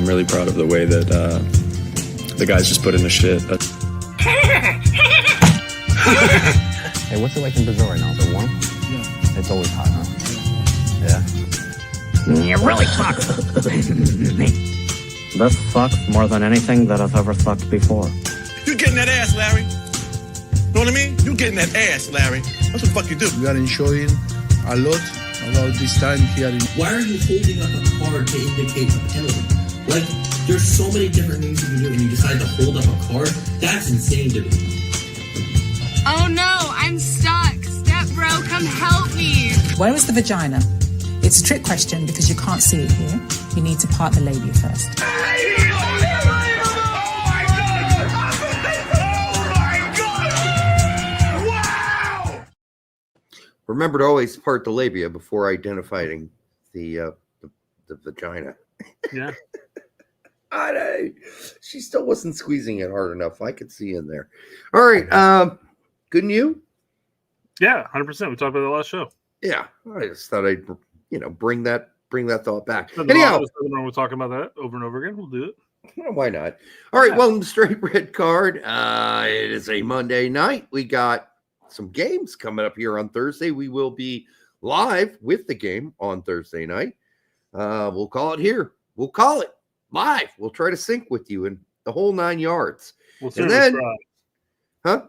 really proud of the way that the guys just put in the shit. Hey, what's it like in Brazil right now? Is it warm? Yeah. It's always hot, huh? Yeah. You really suck. This sucks more than anything that has ever sucked before. You getting that ass, Larry? Know what I mean? You getting that ass, Larry. That's what the fuck you do. We are enjoying a lot about this time here in... Why are you holding up a card to indicate a penalty? Like, there's so many different things you can do and you decide to hold up a card? That's insane to me. Oh no, I'm stuck. Step bro, come help me. Where is the vagina? It's a trick question because you can't see it here. You need to part the labia first. Remember to always part the labia before identifying the vagina. Yeah. She still wasn't squeezing it hard enough. I could see in there. All right. Good news? Yeah, 100%. We talked about the last show. Yeah. I just thought I'd, bring that thought back. Anyhow, we're talking about that over and over again. We'll do it. Well, why not? All right. Welcome to Straight Red Card. It is a Monday night. We got some games coming up here on Thursday. We will be live with the game on Thursday night. We'll call it here. We'll call it live. We'll try to sync with you in the whole 9 yards. We'll certainly try. Huh?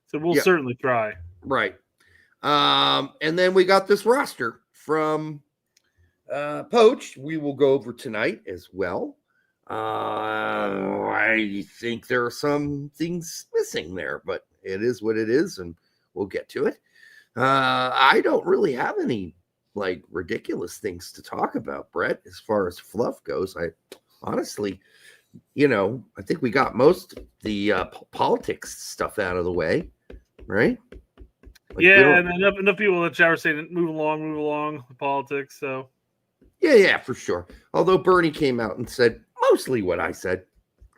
So we'll certainly try. Right. And then we got this roster from Poch. We will go over tonight as well. I think there are some things missing there, but it is what it is, and we'll get to it. I don't really have any ridiculous things to talk about, Brett, as far as fluff goes. I honestly, I think we got most of the politics stuff out of the way, right? And enough people in the chat are saying move along with politics. So yeah, for sure. Although Bernie came out and said mostly what I said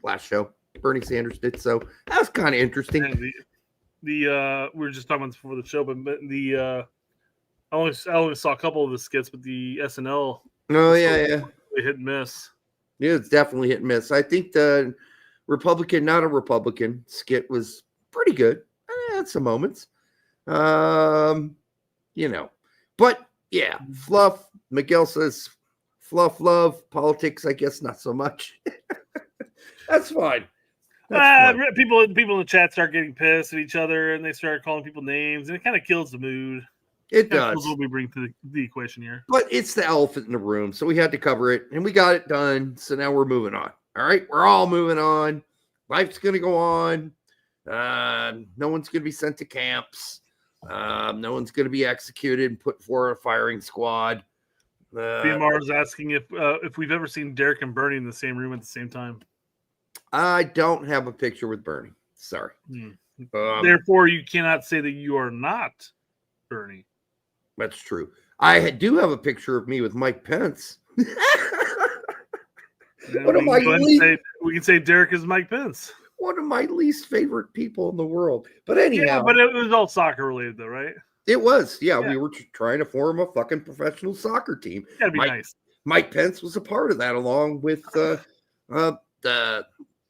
last show. Bernie Sanders did, so that was kind of interesting. We were just talking about this before the show, but I only saw a couple of the skits, but the SNL. Oh yeah, they hit and miss. Yeah, it's definitely hit and miss. I think the Republican, not a Republican skit was pretty good. It had some moments, but yeah, fluff. Miguel says fluff, love, politics. I guess not so much. That's fine. People in the chat start getting pissed at each other, and they start calling people names, and it kind of kills the mood. It does. What we bring to the equation here. But it's the elephant in the room, so we had to cover it, and we got it done. So now we're moving on. All right, we're all moving on. Life's going to go on. No one's going to be sent to camps. No one's going to be executed and put for a firing squad. BMR is asking if we've ever seen Derek and Bernie in the same room at the same time. I don't have a picture with Bernie. Sorry. Therefore, you cannot say that you are not Bernie. That's true. I do have a picture of me with Mike Pence. We can say Derek is Mike Pence. One of my least favorite people in the world. But anyhow. Yeah, but it was all soccer related, though, right? It was. Yeah, we were trying to form a fucking professional soccer team. That'd be nice. Mike Pence was a part of that, along with the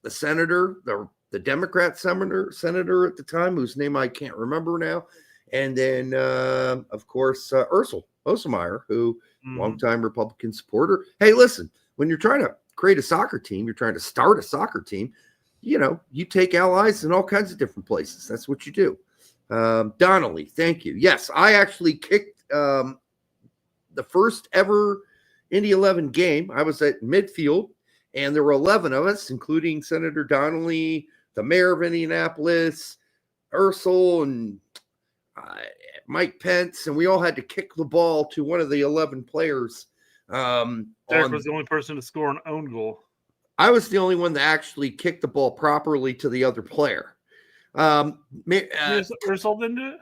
senator, the Democrat senator at the time, whose name I can't remember now. And then, of course, Ursel Osemeyer, who longtime Republican supporter. Hey, listen, when you're trying to create a soccer team, you're trying to start a soccer team, you take allies in all kinds of different places. That's what you do. Donnelly, thank you. Yes, I actually kicked the first ever Indy 11 game. I was at midfield, and there were 11 of us, including Senator Donnelly, the mayor of Indianapolis, Ursel, and Mike Pence, and we all had to kick the ball to one of the 11 players. Derek was the only person to score an own goal. I was the only one that actually kicked the ball properly to the other player. Ursel didn't do it?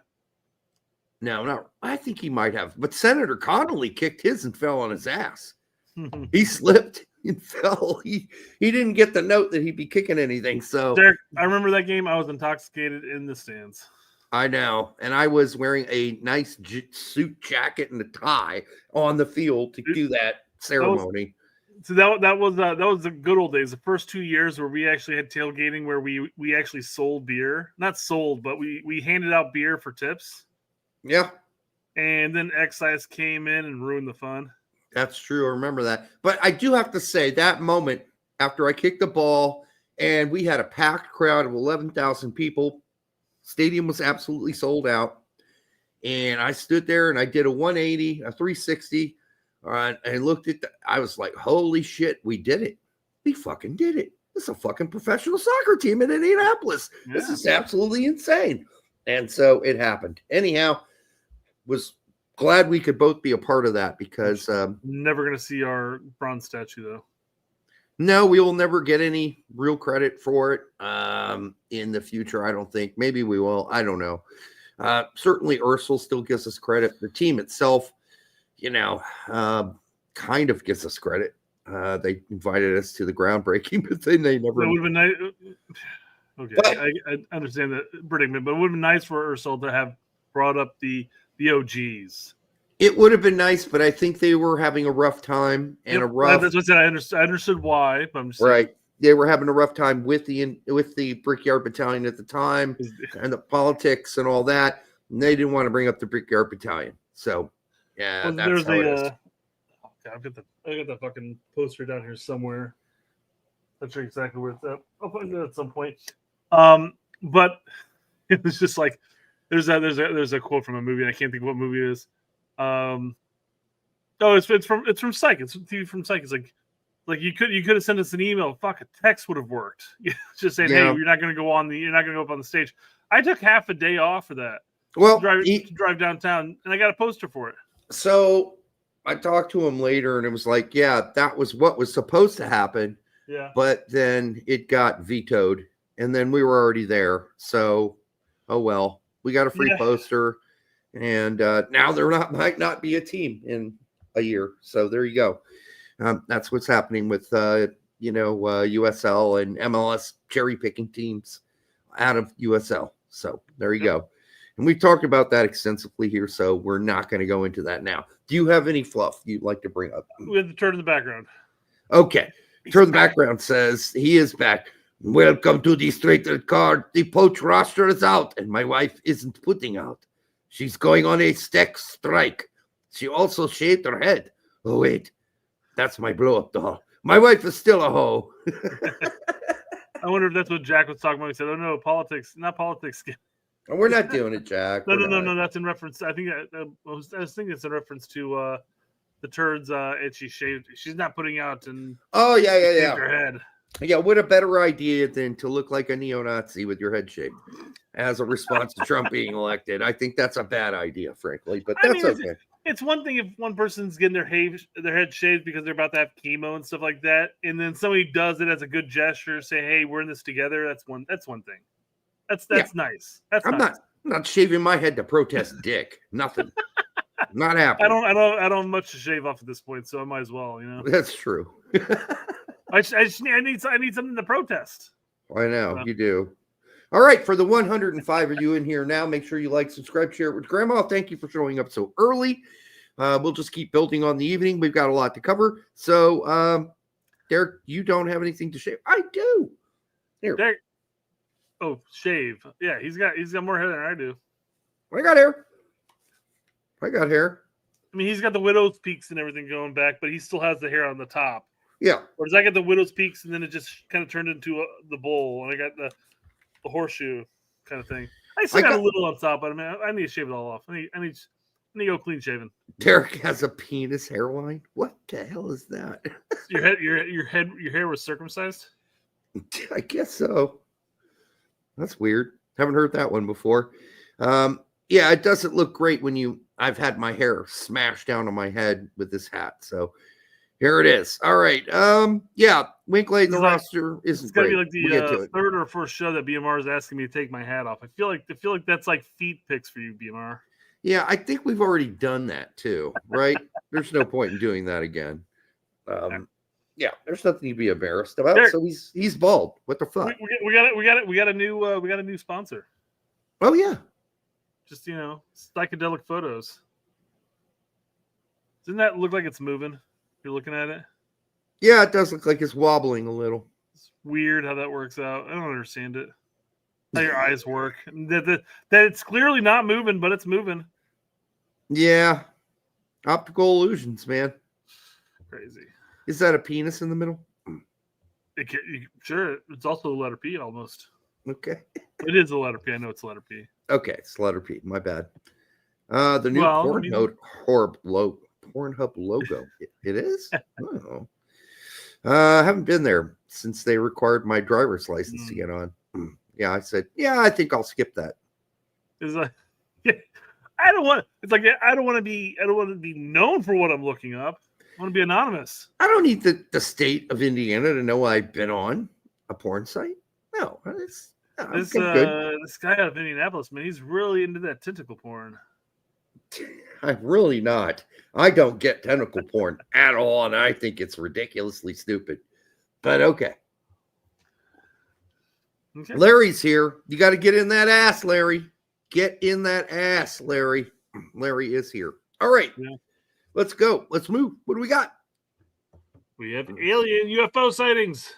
No, not. I think he might have. But Senator Connolly kicked his and fell on his ass. He slipped and fell. He didn't get the note that he'd be kicking anything. So, Derek, I remember that game. I was intoxicated in the stands. I know. And I was wearing a nice suit jacket and a tie on the field to do that ceremony. So that was the good old days. The first 2 years where we actually had tailgating, where we actually sold beer, not sold, but we handed out beer for tips. Yeah, and then excise came in and ruined the fun. that's true. I remember that. But I do have to say that moment after I kicked the ball and we had a packed crowd of 11,000 people, stadium was absolutely sold out, and I stood there and I did a 180, a 360. And looked at I was like, holy shit, we did it. We fucking did it. This is a fucking professional soccer team in Indianapolis. Yeah. This is absolutely insane. And so it happened. Anyhow, was glad we could both be a part of that because never going to see our bronze statue though. No, we will never get any real credit for it in the future. I don't think. Maybe we will. I don't know. Certainly Ursel still gives us credit. The team itself, kind of gives us credit. They invited us to the groundbreaking, but then they never. It would have been nice. Okay, but, I understand that predicament, but it would have been nice for Ursel to have brought up the OGs. It would have been nice, but I think they were having a rough time and a rough. That's what I said. I understood why, but I'm just right. Saying. They were having a rough time with the Brickyard Battalion at the time, and the politics and all that. And they didn't want to bring up the Brickyard Battalion, so. Yeah, well, that's how it is. I got the fucking poster down here somewhere. Not sure exactly where it's at. I'll find it at some point. But it was just like there's a quote from a movie, and I can't think of what movie it is. It's from Psych. It's from Psych. It's like you could have sent us an email. Fuck, a text would have worked. Just saying, hey, you're not going to go up on the stage. I took half a day off for that. Well, to drive downtown, and I got a poster for it. So I talked to him later, and it was like, yeah, that was what was supposed to happen. Yeah. But then it got vetoed, and then we were already there. So, oh well, we got a free poster, and now there might not be a team in a year. So there you go. That's what's happening with USL and MLS cherry picking teams out of USL. So there you go. And we've talked about that extensively here, so we're not going to go into that now. Do you have any fluff you'd like to bring up? We have the turn in the background. Okay. Turn in the background says he is back. Welcome to the straight red card. The Poch roster is out, and my wife isn't putting out. She's going on a sex strike. She also shaved her head. Oh, wait. That's my blow-up doll. My wife is still a hoe. I wonder if that's what Jack was talking about. He said, oh, no, politics, not politics. We're not doing it, Jack. No. That's in reference. I think I was thinking it's in reference to the turds. And she shaved. She's not putting out and. Oh yeah. Her head. Yeah, what a better idea than to look like a neo-Nazi with your head shaved as a response to Trump being elected. I think that's a bad idea, frankly, but that's okay. It's one thing if one person's getting their head shaved because they're about to have chemo and stuff like that, and then somebody does it as a good gesture, say, "Hey, we're in this together." That's one thing. That's nice. I'm not shaving my head to protest dick. Nothing. Not happening. I don't have much to shave off at this point, so I might as well. That's true. I need something to protest. I know you do. All right, for the 105 of you in here now, make sure you like, subscribe, share it with Grandma. Thank you for showing up so early. We'll just keep building on the evening. We've got a lot to cover. So, Derek, you don't have anything to shave. I do. Here. Derek. Oh, shave. Yeah, he's got more hair than I do. I got hair. I mean, he's got the widow's peaks and everything going back, but he still has the hair on the top. Yeah. Whereas I got the widow's peaks, and then it just kind of turned into the bowl, and I got the horseshoe kind of thing. I still got a little on top, but I need to shave it all off. I need to go clean shaven. Derek has a penis hairline. What the hell is that? Your hair was circumcised? I guess so. That's weird. Haven't heard that one before. Yeah, it doesn't look great when I've had my hair smashed down on my head with this hat. So here it is. All right. Yeah, Winklade in the roster isn't it's gonna great. be like the third or fourth show that BMR is asking me to take my hat off. I feel like that's like feet pics for you, BMR. Yeah, I think we've already done that too, right? There's no point in doing that again. Yeah, there's nothing to be embarrassed about. Derek, so he's bald. What the fuck? We got a new sponsor. Oh yeah. Just psychedelic photos. Doesn't that look like it's moving? You're looking at it. Yeah, it does look like it's wobbling a little. It's weird how that works out. I don't understand it. How your eyes work. That it's clearly not moving, but it's moving. Yeah. Optical illusions, man. Crazy. Is that a penis in the middle? Sure. It's also the letter P almost. Okay. It is the letter P. I know it's the letter P. Okay, it's letter P. My bad. The new Pornhub logo. It is? Oh. I haven't been there since they required my driver's license to get on. Yeah, I said, I think I'll skip that. It's like, I don't want to be known for what I'm looking up. I want to be anonymous. I don't need the state of Indiana to know I've been on a porn site. No, this guy out of Indianapolis, man, he's really into that tentacle porn. I'm really not. I don't get tentacle porn at all, and I think it's ridiculously stupid. But okay. Larry's here. You got to get in that ass, Larry. Get in that ass, Larry. Larry is here. All right. Yeah. Let's go. Let's move. What do we got? We have alien UFO sightings.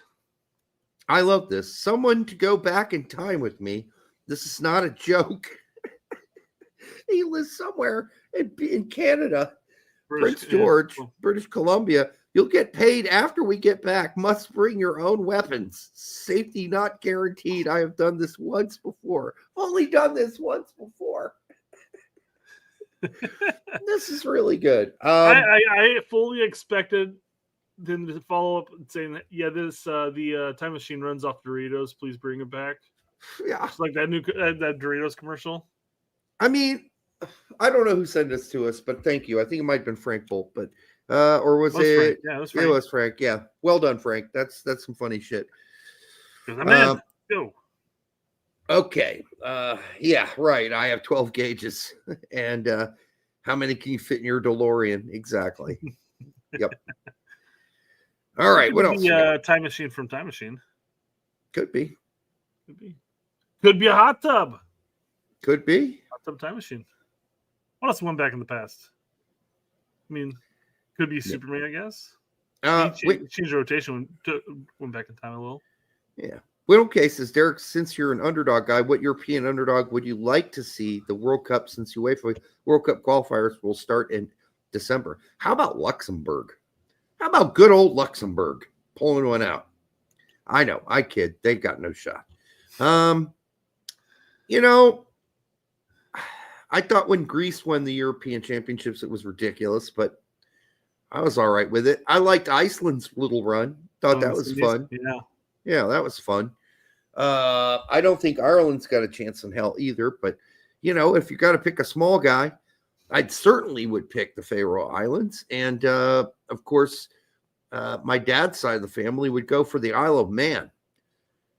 I love this. Someone to go back in time with me. This is not a joke. He lives somewhere in Canada, Prince George, British Columbia. You'll get paid after we get back. Must bring your own weapons. Safety not guaranteed. I have done this once before. Only done this once before. This is really good. I fully expected them to follow up saying that, the time machine runs off Doritos. Please bring it back. Yeah. It's like that that Doritos commercial. I mean, I don't know who sent this to us, but thank you. I think it might have been Frank Bolt, but or was it? Frank. Yeah, it was Frank. It was Frank. Yeah, well done, Frank. That's some funny shit. Go. Okay. Yeah, right. I have 12 gauges, and how many can you fit in your DeLorean? Exactly. Yep. All right. What else? Time machine from Time Machine. Could be. Could be a hot tub. Could be. Hot tub time machine. What else went back in the past? I mean, could be Superman, I guess. Change the rotation, went back in time a little. Yeah. Whittle Case says, Derek, since you're an underdog guy, what European underdog would you like to see the World Cup, since UEFA World Cup qualifiers will start in December? How about Luxembourg? How about good old Luxembourg pulling one out? I know, I kid. They've got no shot. I thought when Greece won the European Championships, it was ridiculous, but I was all right with it. I liked Iceland's little run. Thought that was fun. Yeah, that was fun. I don't think Ireland's got a chance in hell either, but, if you got to pick a small guy, I certainly would pick the Faroe Islands. And, of course, my dad's side of the family would go for the Isle of Man.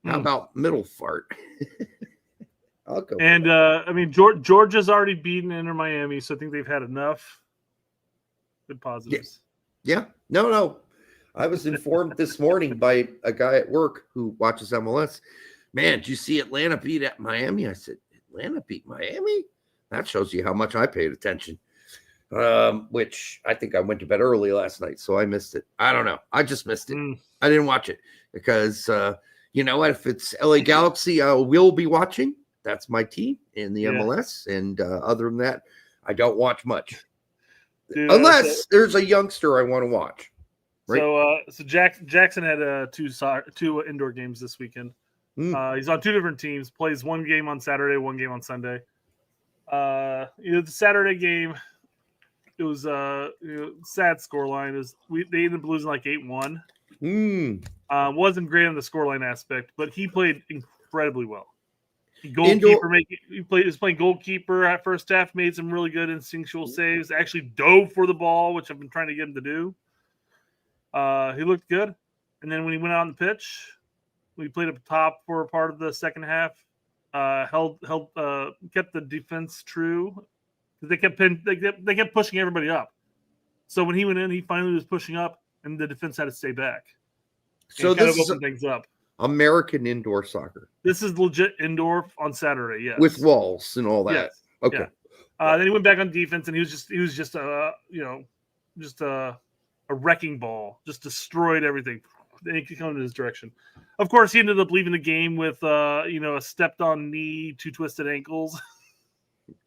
How about Middle Fart? I'll go. And I mean, Georgia's already beaten Inter Miami, so I think they've had enough. Good positives. Yeah. No. I was informed this morning by a guy at work who watches MLS. Man, did you see Atlanta beat at Miami? I said, Atlanta beat Miami? That shows you how much I paid attention. Which I think I went to bed early last night, so I missed it. I don't know. I just missed it. I didn't watch it because, you know what? If it's LA Galaxy, I will be watching. That's my team in the MLS. And other than that, I don't watch much. Dude, unless there's a youngster I want to watch. Right? So Jackson had two indoor games this weekend. He's on two different teams. Plays one game on Saturday, one game on Sunday. The Saturday game, it was sad scoreline. They ended up losing like 8-1. Wasn't great on the scoreline aspect, but he played incredibly well. He was playing goalkeeper at first half, made some really good instinctual saves, actually dove for the ball, which I've been trying to get him to do. He looked good. And then when he went out on the pitch, we played up top for a part of the second half, kept the defense true. They kept pushing everybody up. So when he went in, he finally was pushing up, and the defense had to stay back. So this is opened things up. American indoor soccer. This is legit indoor on Saturday, yes. With walls and all that. Yes. Okay. Yeah. Then he went back on defense, and he was just a wrecking ball, just destroyed everything. They could come in his direction. Of course, he ended up leaving the game with a stepped on knee, 2 twisted ankles.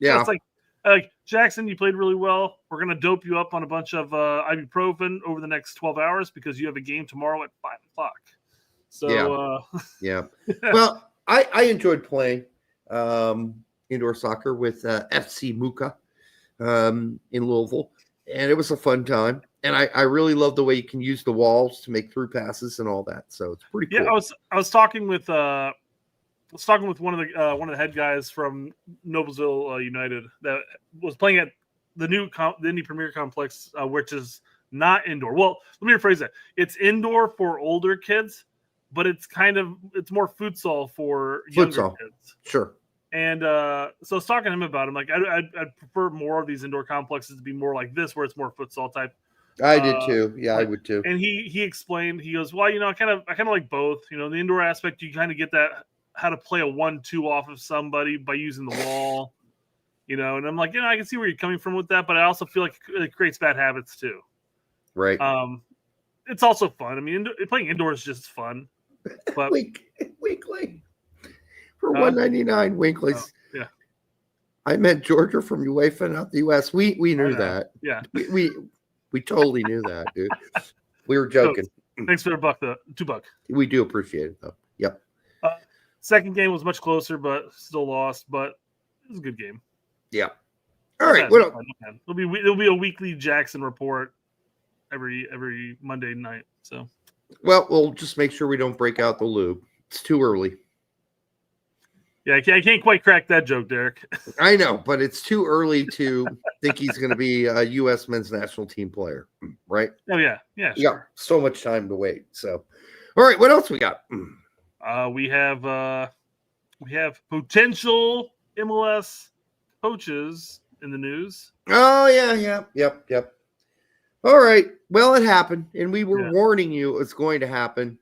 Yeah. It's like Jackson, you played really well. We're gonna dope you up on a bunch of ibuprofen over the next 12 hours because you have a game tomorrow at 5:00. So yeah. Well, I enjoyed playing indoor soccer with FC Muka in Louisville, and it was a fun time. And I really love the way you can use the walls to make through passes and all that. So it's pretty cool. Yeah, I was talking with one of the head guys from Noblesville United that was playing at the Indy Premier Complex, which is not indoor. Well, let me rephrase that. It's indoor for older kids, but it's more futsal for younger kids. Sure. And so I was talking to him about it. I'm like, I'd prefer more of these indoor complexes to be more like this, where it's more futsal type. I did too. Yeah, I would too. And he explained, he goes, well, I kind of like both. The indoor aspect, you kind of get that how to play a 1-2 off of somebody by using the wall, and I'm like, I can see where you're coming from with that, but I also feel like it creates bad habits too. Right. It's also fun. I mean, playing indoors is just fun. But Weekly for $1.99, Winkley's. Yeah. I met Georgia from UEFA, not the US. We knew that. Yeah. We totally knew that, dude. We were joking. Thanks for $2. We do appreciate it, though. Yep. Second game was much closer, but still lost. But it was a good game. Yeah. All right. What else? There'll be a weekly Jackson report every Monday night. So. Well, we'll just make sure we don't break out the lube. It's too early. Yeah, I can't quite crack that joke, Derek. I know, but it's too early to think he's going to be a U.S. men's national team player, right? Oh, yeah. Yeah, sure. Yeah, so much time to wait. So, all right, what else we got? We have potential MLS coaches in the news. Oh, yeah. Yep. All right. Well, it happened, and we were warning you it's going to happen.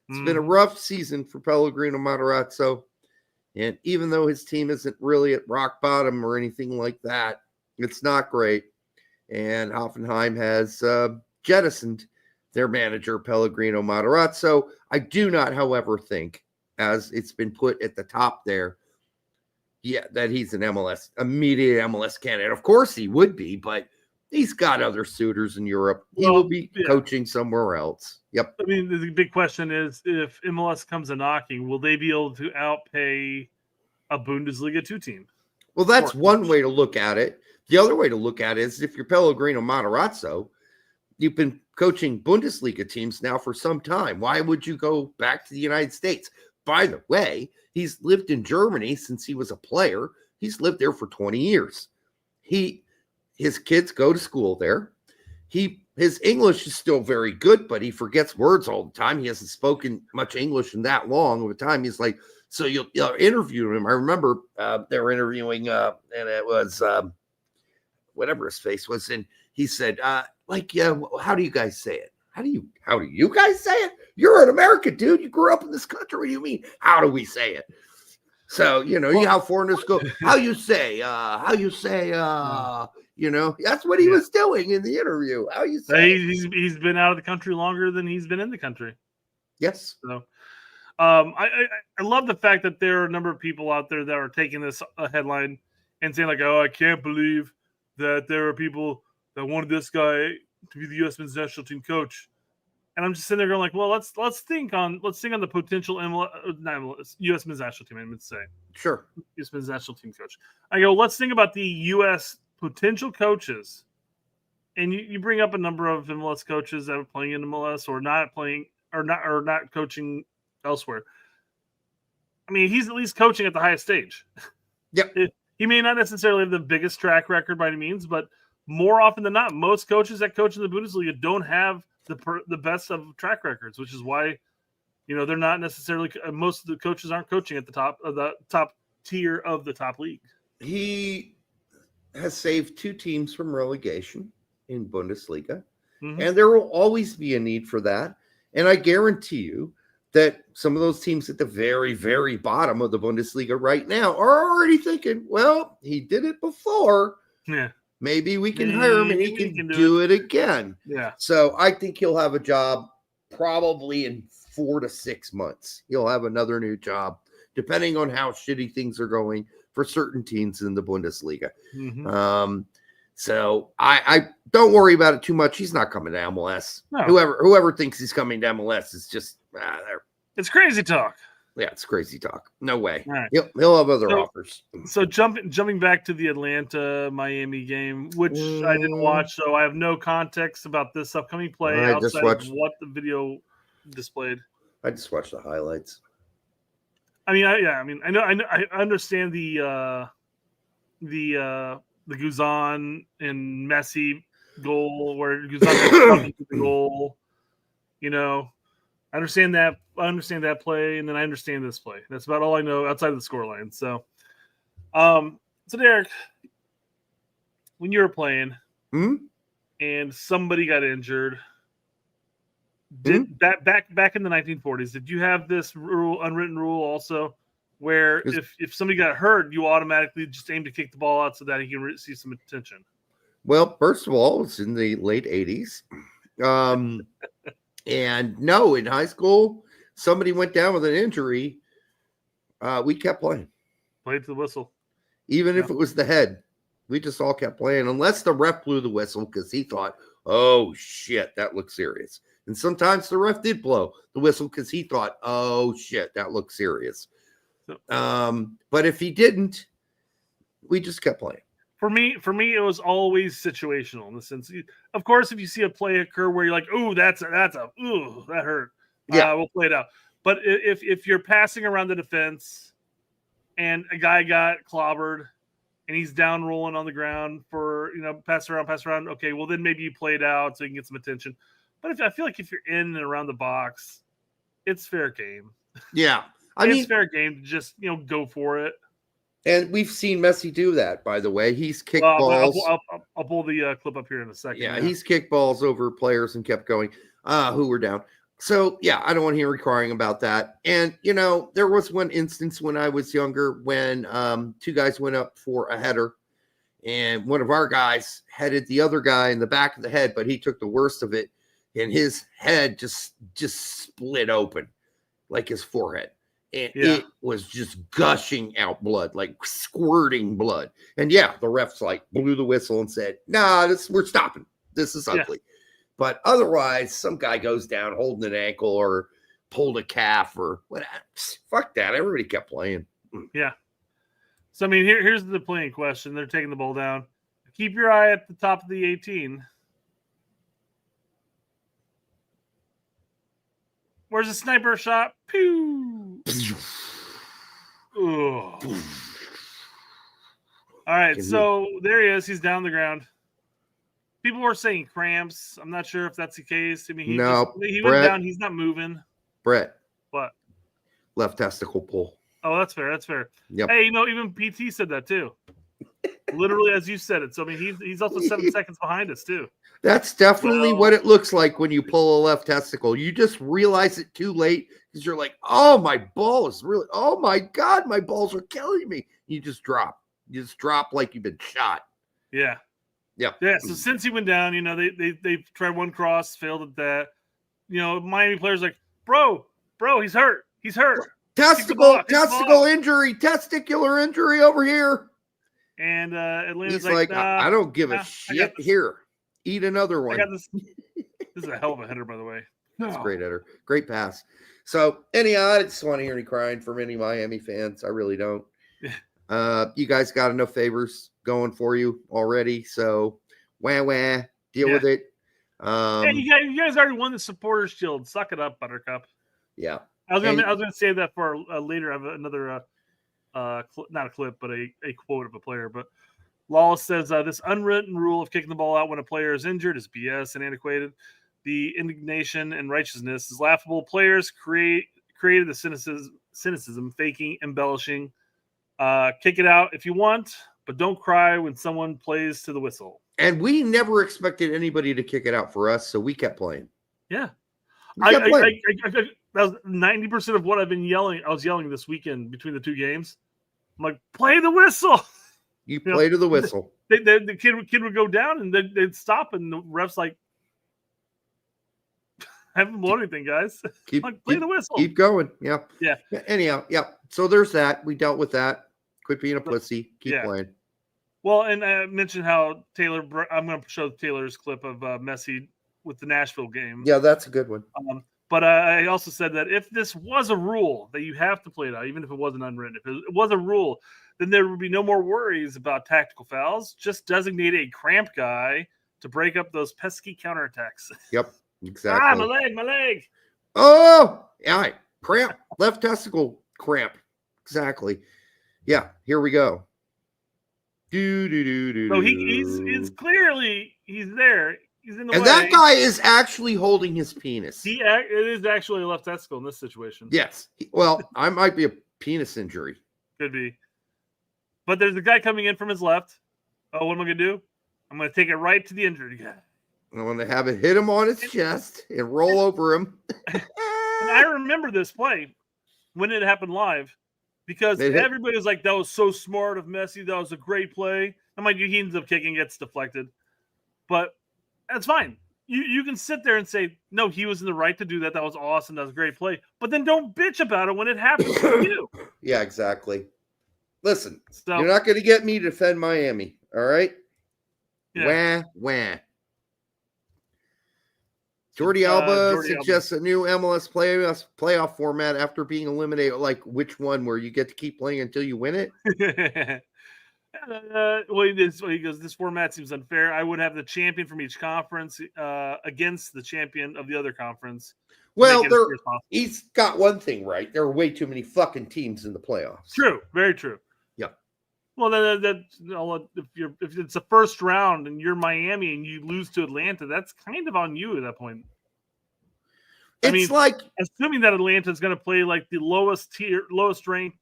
It's been a rough season for Pellegrino Matarazzo. And even though his team isn't really at rock bottom or anything like that, it's not great. And Hoffenheim has jettisoned their manager, Pellegrino Matarazzo. I do not, however, think, as it's been put at the top there, that he's an immediate MLS candidate. Of course he would be, but he's got other suitors in Europe. He will be coaching somewhere else. Yep. I mean, the big question is, if MLS comes a knocking, will they be able to outpay a Bundesliga 2 team? Well, that's one way to look at it. The other way to look at it is if you're Pellegrino Matarazzo, you've been coaching Bundesliga teams now for some time. Why would you go back to the United States? By the way, he's lived in Germany since he was a player. He's lived there for 20 years. His kids go to school there. His English is still very good, but he forgets words all the time. He hasn't spoken much English in that long of a time. He's like, so you'll interview him. I remember they were interviewing, and it was whatever his face was, and he said, how do you guys say it? How do you guys say it? You're an American, dude. You grew up in this country. What do you mean? How do we say it? So, you know how foreigners go, how you say, that's what he was doing in the interview. How you say he's been out of the country longer than he's been in the country. Yes. So I love the fact that there are a number of people out there that are taking this headline and saying like, oh, I can't believe that there are people that wanted this guy to be the U.S. men's national team coach. And I'm just sitting there going like, well, let's think on the potential U.S. men's national team. I meant to say, sure, U.S. men's national team coach. I go, let's think about the U.S. potential coaches, and you bring up a number of MLS coaches that are playing in MLS or not playing or not coaching elsewhere. I mean, he's at least coaching at the highest stage. Yep. He may not necessarily have the biggest track record by any means, but more often than not, most coaches that coach in the Bundesliga don't have the best of track records, which is why, they're not necessarily, most of the coaches aren't coaching at the top tier of the top league. He has saved 2 teams from relegation in Bundesliga, and there will always be a need for that. And I guarantee you that some of those teams at the very, very bottom of the Bundesliga right now are already thinking, well, he did it before. Yeah. Maybe we can hire him and he Maybe can do it again. Yeah. So I think he'll have a job probably in 4 to 6 months. He'll have another new job, depending on how shitty things are going for certain teams in the Bundesliga. Mm-hmm. So I don't worry about it too much. He's not coming to MLS. No. Whoever thinks he's coming to MLS is just it's crazy talk. Yeah, it's crazy talk. No way. Right. He'll have other offers. So jumping back to the Atlanta Miami game, which I didn't watch, so I have no context about this upcoming play outside of what the video displayed. I just watched the highlights. I mean, I know, I understand the Guzan and Messi goal where Guzan the goal. You know, I understand that play, and then I understand this play. That's about all I know outside of the scoreline. So, so Derek, when you were playing and somebody got injured, back in the 1940s, did you have this unwritten rule also, where if somebody got hurt, you automatically just aim to kick the ball out so that he can receive some attention? Well, first of all, it's in the late 80s. And no, in high school, somebody went down with an injury. We kept playing. Played to the whistle. Even if it was the head, we just all kept playing, unless the ref blew the whistle because he thought, oh, shit, that looks serious. And sometimes the ref did blow the whistle because he thought, oh, shit, that looks serious. But if he didn't, we just kept playing. For me, it was always situational in the sense. Of course, if you see a play occur where you're like, "Ooh, that hurt," yeah, we'll play it out. But if you're passing around the defense and a guy got clobbered and he's down rolling on the ground for pass around, okay, well then maybe you play it out so you can get some attention. But I feel like if you're in and around the box, it's fair game. Yeah, it's fair game to just go for it. And we've seen Messi do that, by the way. He's kicked balls. I'll pull the clip up here in a second. Yeah, he's kicked balls over players and kept going, who were down. So, yeah, I don't want to hear crying about that. And, there was one instance when I was younger when two guys went up for a header. And one of our guys headed the other guy in the back of the head, but he took the worst of it. And his head just split open, like his forehead. And it was just gushing out blood, like squirting blood. And the refs blew the whistle and said, "Nah, we're stopping. This is ugly." Yeah. But otherwise, some guy goes down holding an ankle or pulled a calf or whatever. Fuck that. Everybody kept playing. Yeah. So I mean, here's the playing question. They're taking the ball down. Keep your eye at the top of the 18. Where's the sniper shot? Pew! All right, so there he is. He's down the ground. People were saying cramps. I'm not sure if that's the case. I mean, he went down. He's not moving. Brett. What? Left testicle pull. Oh, that's fair. That's fair. Yep. Hey, even PT said that too. Literally as you said it. So I mean, he's also 7 seconds behind us too. That's definitely what it looks like when you pull a left testicle. You just realize it too late because you're like, oh, my ball is really, oh my God, my balls are killing me. You just drop. You just drop like you've been shot. Yeah. Yeah. Yeah. So since he went down, they tried one cross, failed at that. Miami players like, bro, he's hurt. He's hurt. Testicular injury over here. And Atlanta's he's like, I don't give a shit. Here, eat another one. I got this. This is a hell of a header, by the way. It's a great header. Great pass. So anyhow, I just want to hear any crying from any Miami fans. I really don't. You guys got enough favors going for you already. So deal with it. You guys already won the Supporters Shield. Suck it up, Buttercup. Yeah. I was gonna say that for later. I have another not a clip, but a quote of a player. But Lawless says this unwritten rule of kicking the ball out when a player is injured is BS and antiquated. The indignation and righteousness is laughable. Players created the cynicism, faking, embellishing. Kick it out if you want, but don't cry when someone plays to the whistle. And we never expected anybody to kick it out for us, so we kept playing. Yeah. That was 90% of what I've been yelling. I was yelling this weekend between the two games. I'm like, play the whistle. You play to the whistle. The kid would go down and they'd stop, and the ref's like, haven't blown anything, guys. Play the whistle. Keep going. Yeah. Yeah. Anyhow, yeah. So there's that. We dealt with that. Quit being a pussy. Keep playing. Well, and I mentioned how I'm going to show Taylor's clip of Messi with the Nashville game. Yeah, that's a good one. But I also said that if this was a rule that you have to play it out, even if it wasn't unwritten, if it was a rule, then there would be no more worries about tactical fouls. Just designate a cramp guy to break up those pesky counterattacks. Yep, exactly. My leg. Oh, yeah, cramp, left testicle cramp. Exactly. Yeah, here we go. So he's clearly there. He's in the way. And that guy is actually holding his penis. It is actually a left testicle in this situation. Yes. Well, I might be a penis injury. Could be. But there's a guy coming in from his left. Oh, what am I going to do? I'm going to take it right to the injured guy. I'm going to have it hit him on his chest and roll over him. And I remember this play when it happened live because everybody was like, that was so smart of Messi. That was a great play. And mind you, he ends up kicking, gets deflected. But that's fine. You can sit there and say, no, he was in the right to do that. That was awesome. That was a great play. But then don't bitch about it when it happens to you. Yeah, exactly. Listen, you're not going to get me to defend Miami. All right? Yeah. Wah. Jordi Alba suggests a new MLS playoff format after being eliminated. Like which one, where you get to keep playing until you win it? He goes, this format seems unfair. I would have the champion from each conference against the champion of the other conference. Well, he's got one thing right. There are way too many fucking teams in the playoffs. True. Very true. Yeah. Well, if it's a first round and you're Miami and you lose to Atlanta, that's kind of on you at that point. Like assuming that Atlanta is going to play like the lowest ranked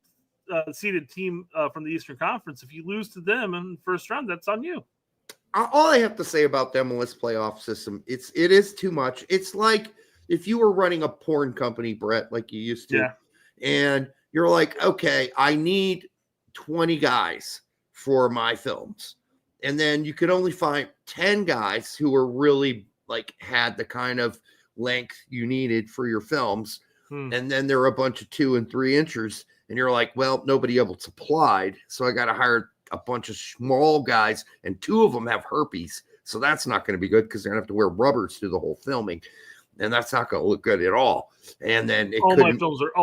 seeded team from the Eastern Conference. If you lose to them in the first round, that's on you. All I have to say about the MLS playoff system, it is too much. It's like if you were running a porn company, Brett, like you used to, and you're like, okay, I need 20 guys for my films. And then you could only find 10 guys who were really like had the kind of length you needed for your films. And then there are a bunch of 2 and 3 inchers. And you're like, well, nobody else applied. So I got to hire a bunch of small guys and 2 of them have herpes. So that's not going to be good because they're going to have to wear rubbers through the whole filming. And that's not going to look good at all. And then all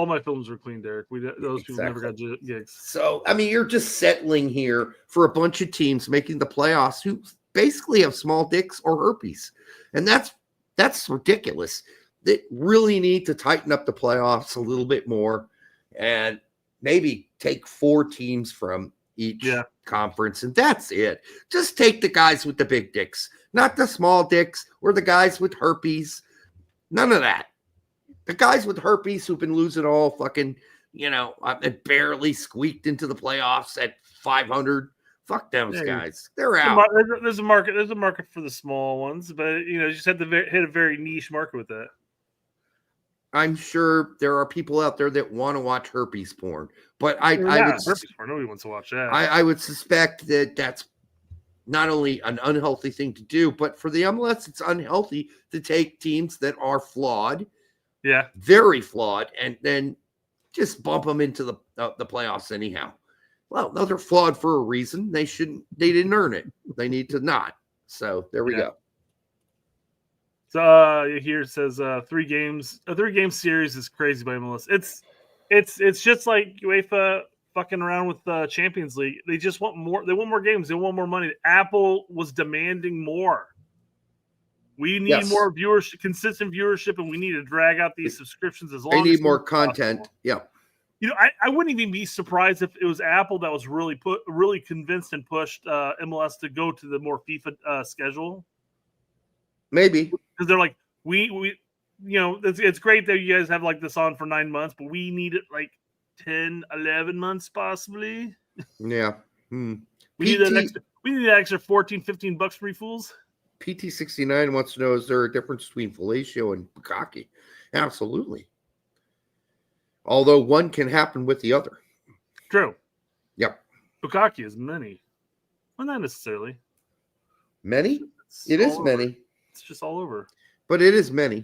my films are clean, Derek. Those people never got gigs. So, I mean, you're just settling here for a bunch of teams making the playoffs who basically have small dicks or herpes. And that's ridiculous. They really need to tighten up the playoffs a little bit more and maybe take 4 teams from each conference, and that's it. Just take the guys with the big dicks, not the small dicks or the guys with herpes. None of that. The guys with herpes who've been losing all fucking, barely squeaked into the playoffs at 500. Fuck those guys. They're out. There's a market. There's a market for the small ones, but you just have to hit a very niche market with that. I'm sure there are people out there that want to watch herpes porn, but herpes porn. Nobody wants to watch that. I would suspect that that's not only an unhealthy thing to do, but for the MLS, it's unhealthy to take teams that are flawed, very flawed, and then just bump them into the playoffs anyhow. Well, no, they're flawed for a reason. They didn't earn it. They need to not. So there we go. So here it says 3 games. A 3-game series is crazy by MLS. It's just like UEFA fucking around with Champions League. They just want more. They want more games. They want more money. Apple was demanding more. We need more viewership, consistent viewership, and we need to drag out these subscriptions as long. They need more content. Possible. Yeah. I wouldn't even be surprised if it was Apple that was really convinced and pushed MLS to go to the more FIFA schedule. Maybe because they're like it's great that you guys have like this on for 9 months, but we need it like 10, 11 months possibly. Yeah. We need that extra $14, $15 for you fools. PT69 wants to know, is there a difference between fellatio and bukkake? Absolutely. Although one can happen with the other. True. Yep. Bukkake is many. Well, not necessarily. Many? It's It is all over. many, It's just all over. but it is many.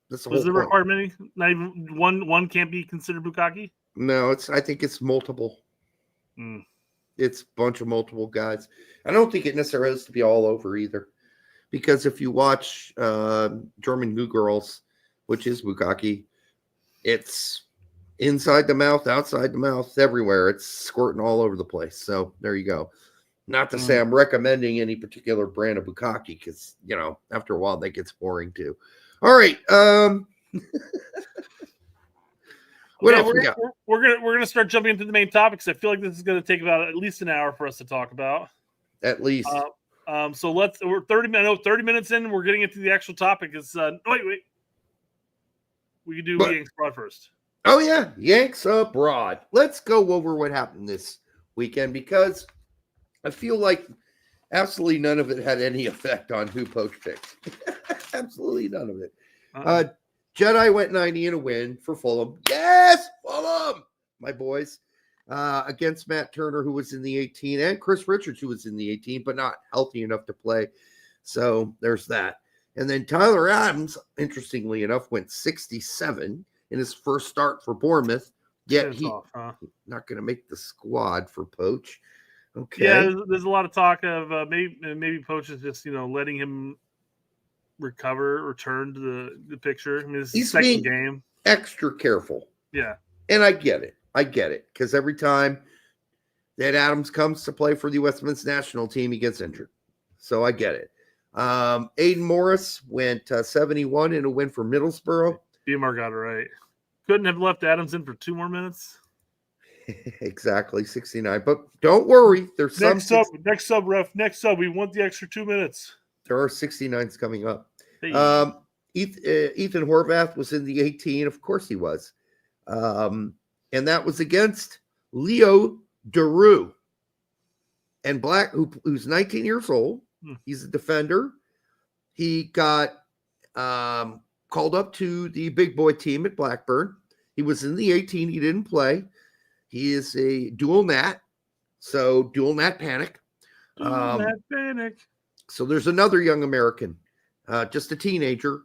That's the Does whole it point. require many? Not even one can't be considered bukkake? No, I think it's multiple. Mm. It's a bunch of multiple guys. I don't think it necessarily has to be all over either. Because if you watch German New Girls, which is bukkake, it's inside the mouth, outside the mouth, everywhere. It's squirting all over the place. So there you go. Not to say I'm recommending any particular brand of bukkake, because after a while that gets boring too. All right. What else we got? We're gonna start jumping into the main topics. I feel like this is gonna take about at least an hour for us to talk about. At least. So we're 30 minutes in. We're getting into the actual topic. Is wait. We can do Yanks Abroad first. Oh yeah, Yanks Abroad. Let's go over what happened this weekend, because I feel like absolutely none of it had any effect on who Poch picked. Absolutely none of it. Jedi went 90 in a win for Fulham. Yes, Fulham, my boys. Against Matt Turner, who was in the 18, and Chris Richards, who was in the 18, but not healthy enough to play. So there's that. And then Tyler Adams, interestingly enough, went 67 in his first start for Bournemouth. Yet he's not going to make the squad for Poch. Okay. Yeah, there's a lot of talk of maybe Poch is just letting him return to the picture. I mean, it's his second game. Extra careful. Yeah. And I get it. Because every time that Adams comes to play for the USMNT national team, he gets injured. So I get it. Aiden Morris went 71 in a win for Middlesbrough. BMR got it right. Couldn't have left Adams in for 2 more minutes. Exactly, 69. But don't worry. There's next sub, ref. Next sub. We want the extra 2 minutes. There are 69s coming up. Hey. Ethan Horvath was in the 18. Of course he was. And that was against Leo Daru. And Black, who's 19 years old. He's a defender. He got called up to the big boy team at Blackburn. He was in the 18. He didn't play. He is a dual nat. So dual nat panic. So there's another young American, just a teenager,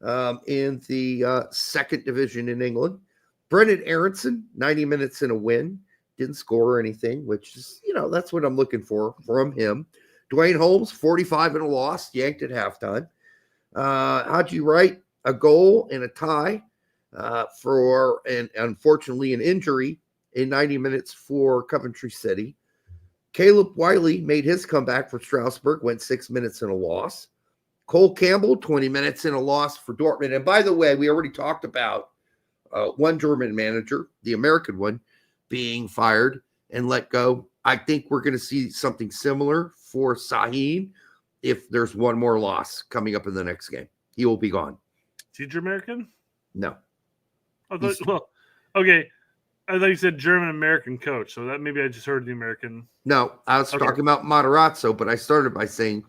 in the second division in England. Brendan Aaronson, 90 minutes in a win. Didn't score or anything, which is, that's what I'm looking for from him. Dwayne Holmes, 45 in a loss, yanked at halftime. Haji Wright, a goal and a tie and unfortunately an injury in 90 minutes for Coventry City. Caleb Wiley made his comeback for Strasbourg, went 6 minutes in a loss. Cole Campbell, 20 minutes in a loss for Dortmund. And by the way, we already talked about one German manager, the American one, being fired and let go. I think we're going to see something similar for Sahin if there's one more loss coming up in the next game. He will be gone. Is he American? No. Okay. I thought you said German-American coach, so that maybe I just heard the American. No, I was talking about Matarazzo, but I started by saying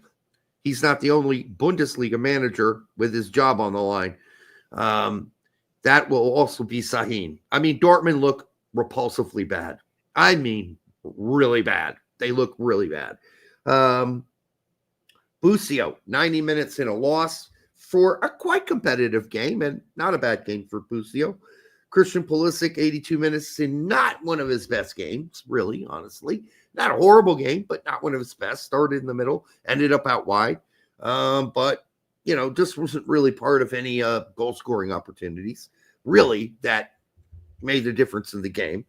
he's not the only Bundesliga manager with his job on the line. That will also be Sahin. I mean, Dortmund look repulsively bad. I mean, really bad. They look really bad. Busio, 90 minutes in a loss for a quite competitive game, and not a bad game for Busio. Christian Pulisic, 82 minutes in not one of his best games, really, honestly. Not a horrible game, but not one of his best. Started in the middle, ended up out wide. But, just wasn't really part of any goal-scoring opportunities, really, that made the difference in the game.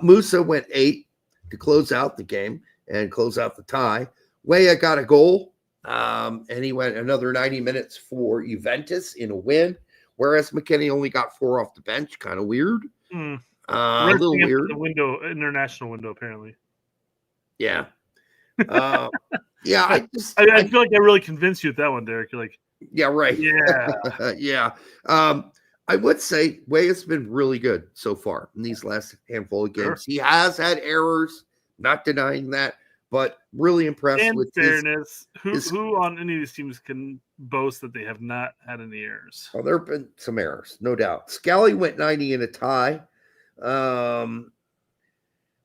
Musa went 8 to close out the game and close out the tie. Weah got a goal, and he went another 90 minutes for Juventus in a win. Whereas McKinney only got 4 off the bench. Kind of weird. A little weird. The international window, apparently. Yeah. I feel like I really convinced you with that one, Derek. You're like, yeah, right. Yeah. Yeah. I would say Way has been really good so far in these last handful of games. Sure. He has had errors, not denying that, but really impressed in with fairness. Who on any of these teams can boast that they have not had any errors? Well, there have been some errors, no doubt. Scally went 90 in a tie.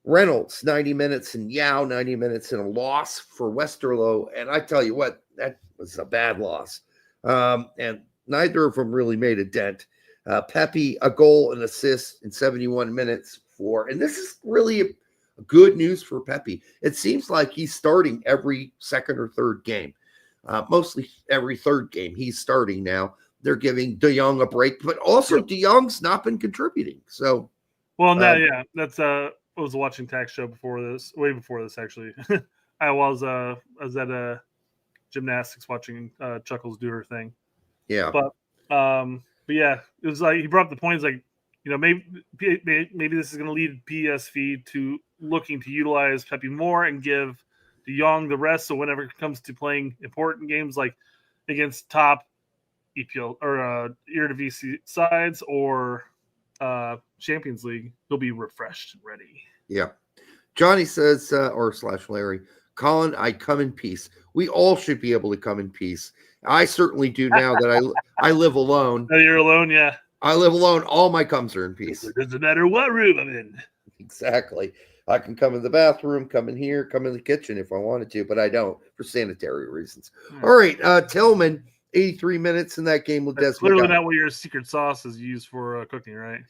Reynolds, 90 minutes, and Yao, 90 minutes, and a loss for Westerlo. And I tell you what, that was a bad loss. And neither of them really made a dent. Pepe, a goal and assist in 71 minutes and this is really good news for Pepe. It seems like he's starting every second or third game. Mostly every third game he's starting now. They're giving De Jong a break, but also De Jong's not been contributing. So, that's I was watching Tax Show way before this actually. I was at gymnastics watching Chuckles do her thing. Yeah, but yeah, it was like he brought up the point. It's like, maybe this is going to lead PSV to looking to utilize Pepe more and give De Jong the rest. So whenever it comes to playing important games like against top EPL or Eredivisie sides or Champions League, he'll be refreshed and ready. Yeah. Johnny says, / Larry, Colin, I come in peace. We all should be able to come in peace. I certainly do now that I live alone. Oh, you're alone, yeah. I live alone. All my comes are in peace. It doesn't matter what room I'm in. Exactly. I can come in the bathroom, come in here, come in the kitchen if I wanted to, but I don't for sanitary reasons. All right. Tillman, 83 minutes in that game with Desmond. Clearly not what your secret sauce is used for cooking, right?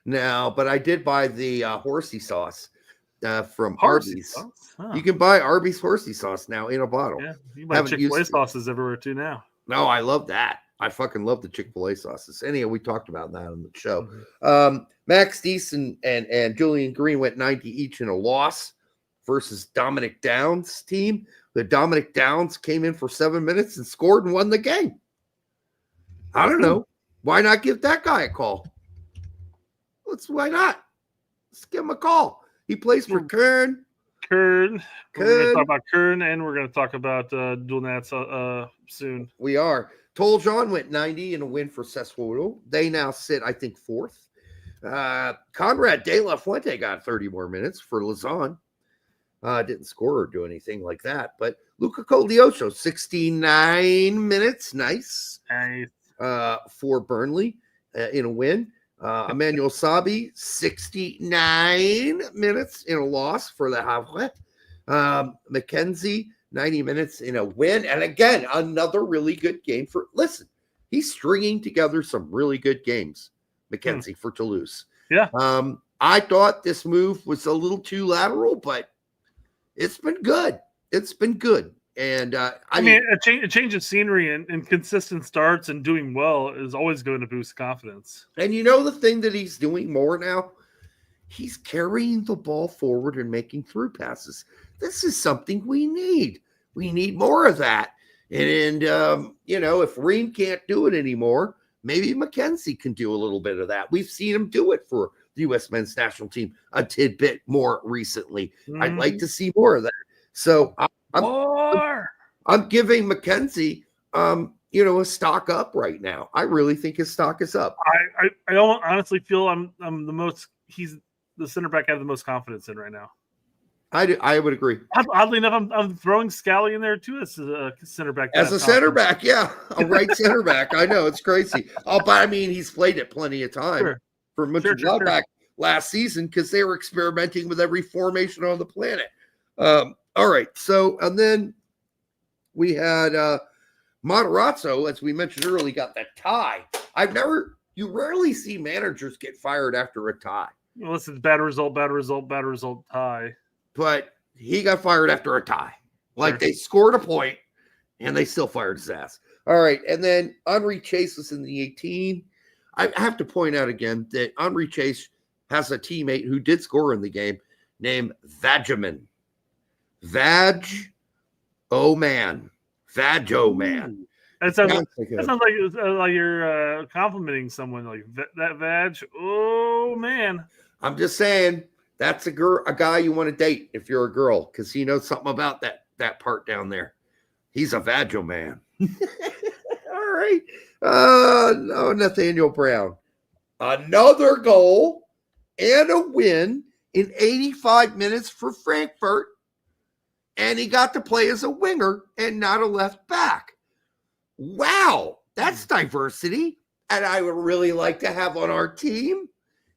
No, but I did buy the horsey sauce from Horsey Arby's. sauce? Huh. You can buy Arby's horsey sauce now in a bottle. Yeah, you buy Chick-fil-A sauces everywhere too now. No, I love that. I fucking love the Chick-fil-A sauces. Anyhow, we talked about that on the show. Mm-hmm. Max Deason and Julian Green went 90 each in a loss versus Dominic Downs' team. The Dominic Downs came in for 7 minutes and scored and won the game. I don't know. Why not give that guy a call? Why not? Let's give him a call. He plays for Kern. We're going to talk about Kern, and we're going to talk about Dual Nats soon. We are. Toljan went 90 in a win for Sassuolo. They now sit, I think, fourth. Conrad De La Fuente got 30 more minutes for Lausanne. Didn't score or do anything like that. But Luca Coglioso, 69 minutes. Nice. For Burnley in a win. Emmanuel Sabi, 69 minutes in a loss for the Havre. McKenzie, 90 minutes in a win. And again, another really good game he's stringing together some really good games, McKenzie, for Toulouse. Yeah. I thought this move was a little too lateral, but it's been good. It's been good. And I mean, a change of scenery and consistent starts and doing well is always going to boost confidence. And the thing that he's doing more now, he's carrying the ball forward and making through passes. This is something we need. We need more of that. And if Ream can't do it anymore, maybe McKenzie can do a little bit of that. We've seen him do it for the U.S. men's national team a tidbit more recently. Mm-hmm. I'd like to see more of that. So I'm giving McKenzie, a stock up right now. I really think his stock is up. I honestly feel he's the center back I have the most confidence in right now. I would agree. Oddly enough, I'm throwing Scally in there too as a center back. As a center back, yeah, a right center back. I know it's crazy. But I mean, he's played it plenty of time for Mönchengladbach last season because they were experimenting with every formation on the planet. All right, so and then we had Matarazzo, as we mentioned earlier, got that tie. You rarely see managers get fired after a tie. Well, listen, bad result, tie. But he got fired after a tie. They scored a point, and they still fired his ass. All right, and then Henri Chase was in the 18. I have to point out again that Henri Chase has a teammate who did score in the game named Vajamin. Vag-O-Man. That sounds like you're complimenting someone like that. Vag. Oh man! I'm just saying that's a guy you want to date if you're a girl because he knows something about that part down there. He's a Vagio man. All right. No, Nathaniel Brown, another goal and a win in 85 minutes for Frankfurt. And he got to play as a winger and not a left back. Wow, that's diversity. And I would really like to have on our team.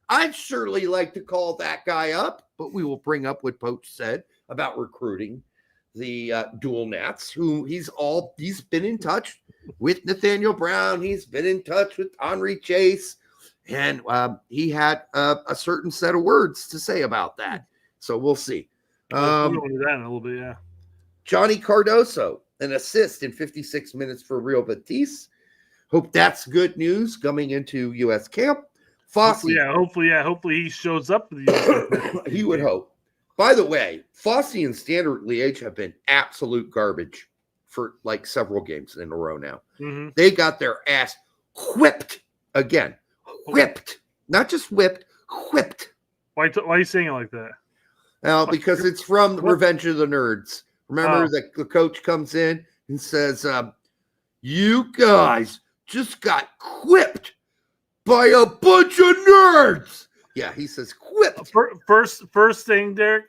I'd surely like to call that guy up but we will bring up what Poch said about recruiting the dual Nats, who he's been in touch with Nathaniel Brown. He's been in touch with Henry Chase, and he had a certain set of words to say about that. So we'll see. We'll go into that in a little bit, yeah. Johnny Cardoso, an assist in 56 minutes for Real Betis. Hope that's good news coming into U.S. camp. Fossey. Hopefully he shows up for the U.S. He would hope. By the way, Fossey and Standard Liège have been absolute garbage for like several games in a row now. Mm-hmm. They got their ass whipped again. Whipped. Not just whipped, whipped. Why are you saying it like that? Now, because it's from Revenge of the Nerds. Remember that the coach comes in and says, you guys just got whipped by a bunch of nerds. Yeah, he says whipped. First thing, Derek.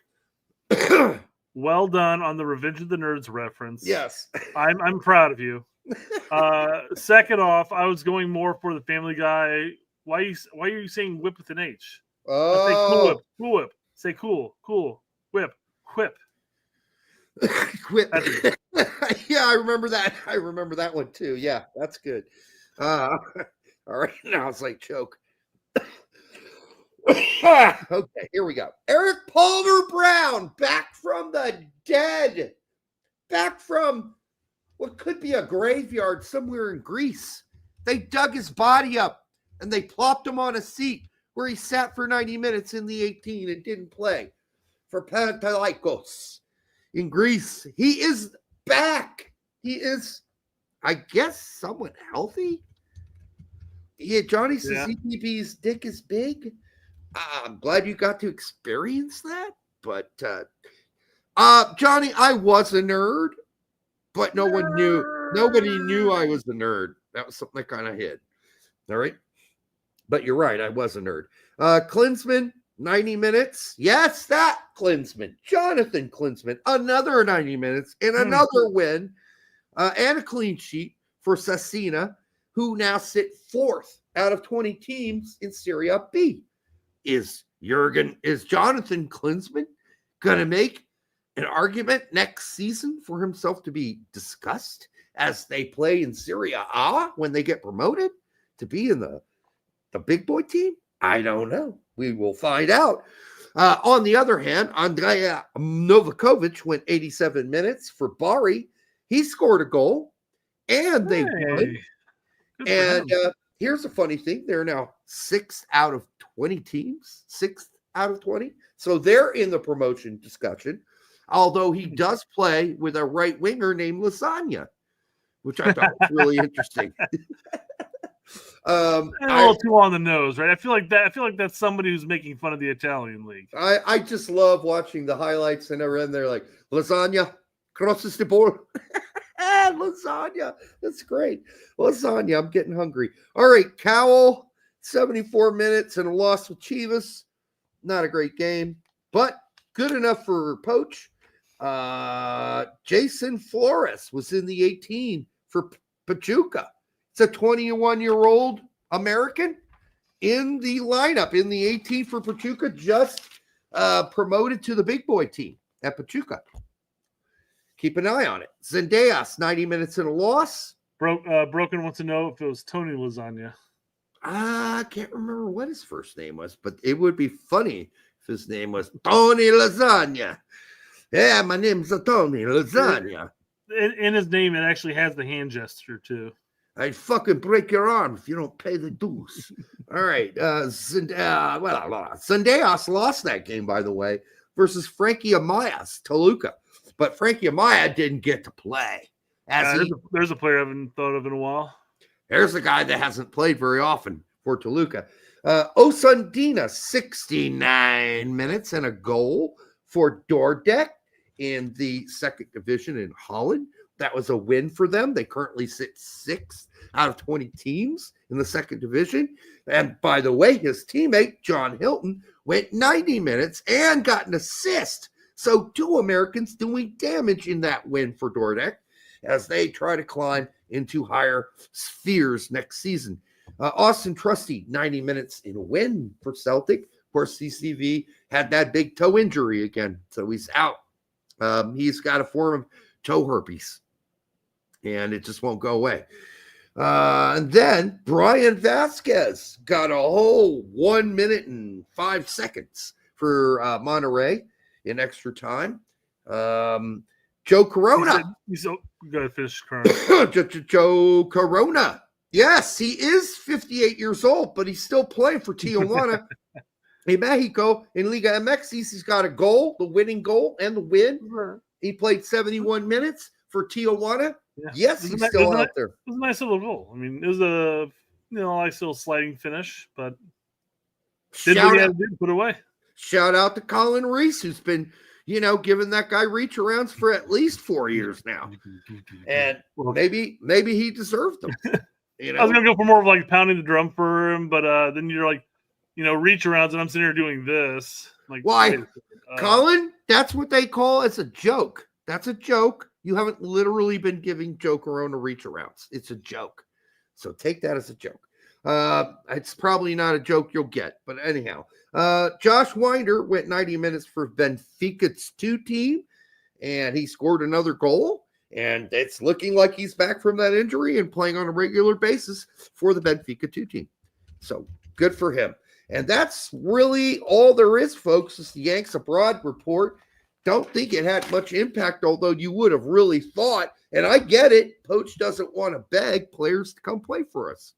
Well done on the Revenge of the Nerds reference. Yes. I'm proud of you. Second off, I was going more for the Family Guy. Why are you saying whip with an H? Oh. Say cool whip. Say cool, whip. Quit. Yeah, I remember that. I remember that one too. Yeah, that's good. All right, now it's like choke. Okay, here we go. Eric Palmer Brown, back from the dead. Back from what could be a graveyard somewhere in Greece. They dug his body up and they plopped him on a seat where he sat for 90 minutes in the 18 and didn't play for Panathinaikos in Greece. He is back. He is, I guess, somewhat healthy. Yeah, Johnny says EPB's dick is big. I'm glad you got to experience that. But, Johnny, I was a nerd, but no one knew. Nobody knew I was a nerd. That was something I kind of hid. All right. But you're right. I was a nerd. Klinsman, 90 minutes. Yes, that Klinsman. Jonathan Klinsman. Another 90 minutes and another win and a clean sheet for Cesena, who now sit fourth out of 20 teams in Serie B. Is Jonathan Klinsman going to make an argument next season for himself to be discussed as they play in Serie A when they get promoted to be in the big boy team? I don't know. We will find out. On the other hand, Andrea Novakovic went 87 minutes for Bari. He scored a goal, and they won. And here's a funny thing. They're now 6 out of 20 teams. 6th out of 20. So they're in the promotion discussion, although he does play with a right winger named Lasagna, which I thought was really interesting. A little too on the nose, right? I feel like that's somebody who's making fun of the Italian league. I just love watching the highlights and they're like, Lasagna crosses the ball. Lasagna. That's great. Lasagna. I'm getting hungry. All right. Cowell, 74 minutes and a loss with Chivas. Not a great game, but good enough for Poch. Jason Flores was in the 18 for Pachuca. It's a 21-year-old American in the lineup in the 18 for Pachuca, just promoted to the big boy team at Pachuca. Keep an eye on it. Zendejas, 90 minutes and a loss. Broken wants to know if it was Tony Lasagna. I can't remember what his first name was, but it would be funny if his name was Tony Lasagna. Yeah, my name's Tony Lasagna. In his name, it actually has the hand gesture, too. I'd fucking break your arm if you don't pay the dues. All right. Zendejas lost that game, by the way, versus Frankie Amaya's Toluca. But Frankie Amaya didn't get to play. There's a player I haven't thought of in a while. There's a guy that hasn't played very often for Toluca. Osundina, 69 minutes and a goal for Dordrecht in the second division in Holland. That was a win for them. They currently sit 6th out of 20 teams in the second division. And by the way, his teammate, John Hilton, went 90 minutes and got an assist. So 2 Americans doing damage in that win for Dordrecht as they try to climb into higher spheres next season. Austin Trusty, 90 minutes in a win for Celtic. course, CCV had that big toe injury again, so he's out. He's got a form of toe herpes, and it just won't go away. And then Brian Vasquez got a whole 1 minute and 5 seconds for Monterey in extra time. Joe Corona. So go ahead, finish Corona. Joe Corona. Yes, he is 58 years old, but he's still playing for Tijuana in Mexico in Liga MX. He's got a goal, the winning goal, and the win. He played 71 minutes for Tijuana. Yeah. Yes, he's still out there. It was a nice little goal. I mean, it was a nice little sliding finish, but did what he had to do, put away. Shout out to Colin Reese, who's been, giving that guy reach arounds for at least 4 years now, and maybe he deserved them. I was gonna go for more of like pounding the drum for him, but then you're like, reach arounds, and I'm sitting here doing this. Like, why, Colin? That's what they call it's a joke. That's a joke. You haven't literally been giving Joe Corona reach arounds. It's a joke. So take that as a joke. It's probably not a joke you'll get, but anyhow, Josh Winder went 90 minutes for Benfica's 2 team, and he scored another goal, and it's looking like he's back from that injury and playing on a regular basis for the Benfica 2 team. So good for him. And that's really all there is, folks. It's the Yanks Abroad report. Don't think it had much impact, although you would have really thought, and I get it, Poch doesn't want to beg players to come play for us.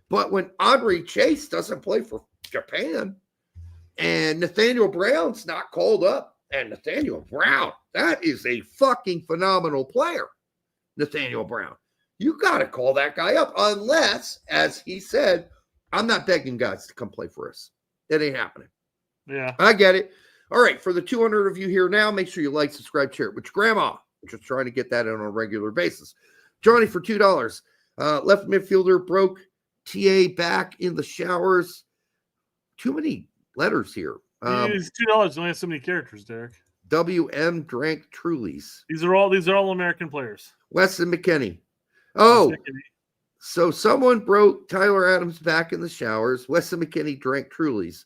But when Andre Chase doesn't play for Japan and Nathaniel Brown's not called up, and Nathaniel Brown, that is a fucking phenomenal player, Nathaniel Brown. You got to call that guy up unless, as he said, I'm not begging guys to come play for us. That ain't happening. Yeah. I get it. All right, for the 200 of you here now, make sure you like, subscribe, share it with your grandma. We're just trying to get that in on a regular basis. Johnny for $2. Left midfielder broke TA back in the showers. Too many letters here. It's $2. Only has so many characters, Derek. WM drank Trulies. These are all American players. Weston McKinney. Oh, so someone broke Tyler Adams back in the showers. Weston McKinney drank Trulies.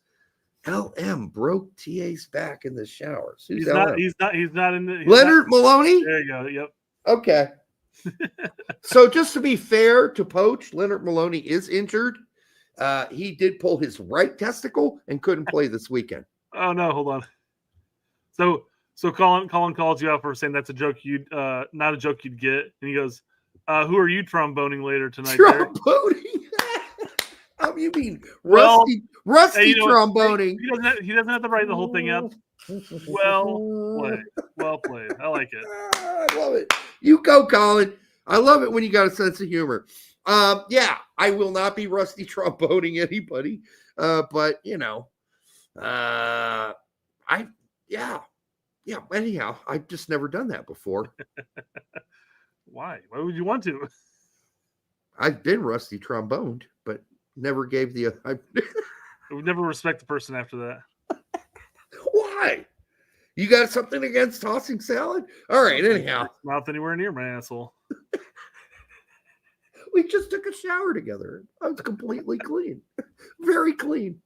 LM broke TA's back in the showers. Who's LM? He's not in the Leonard Maloney? There you go. Yep. Okay. So just to be fair to Poch, Leonard Maloney is injured. He did pull his right testicle and couldn't play this weekend. Oh no, hold on. So Colin calls you out for saying that's a joke you'd not a joke you'd get, and he goes, "Who are you tromboning later tonight?" Tromboning? You mean rusty tromboning? He doesn't have to write the whole thing up. Well played. I like it. I love it. You go, Colin. I love it when you got a sense of humor. Yeah, I will not be rusty tromboning anybody. But anyhow, I've just never done that before. Why? Why would you want to? I've been rusty tromboned, but never gave the. I would never respect the person after that. Why? You got something against tossing salad? All right, anyhow. Mouth anywhere near my asshole. We just took a shower together. I was completely clean. Very clean.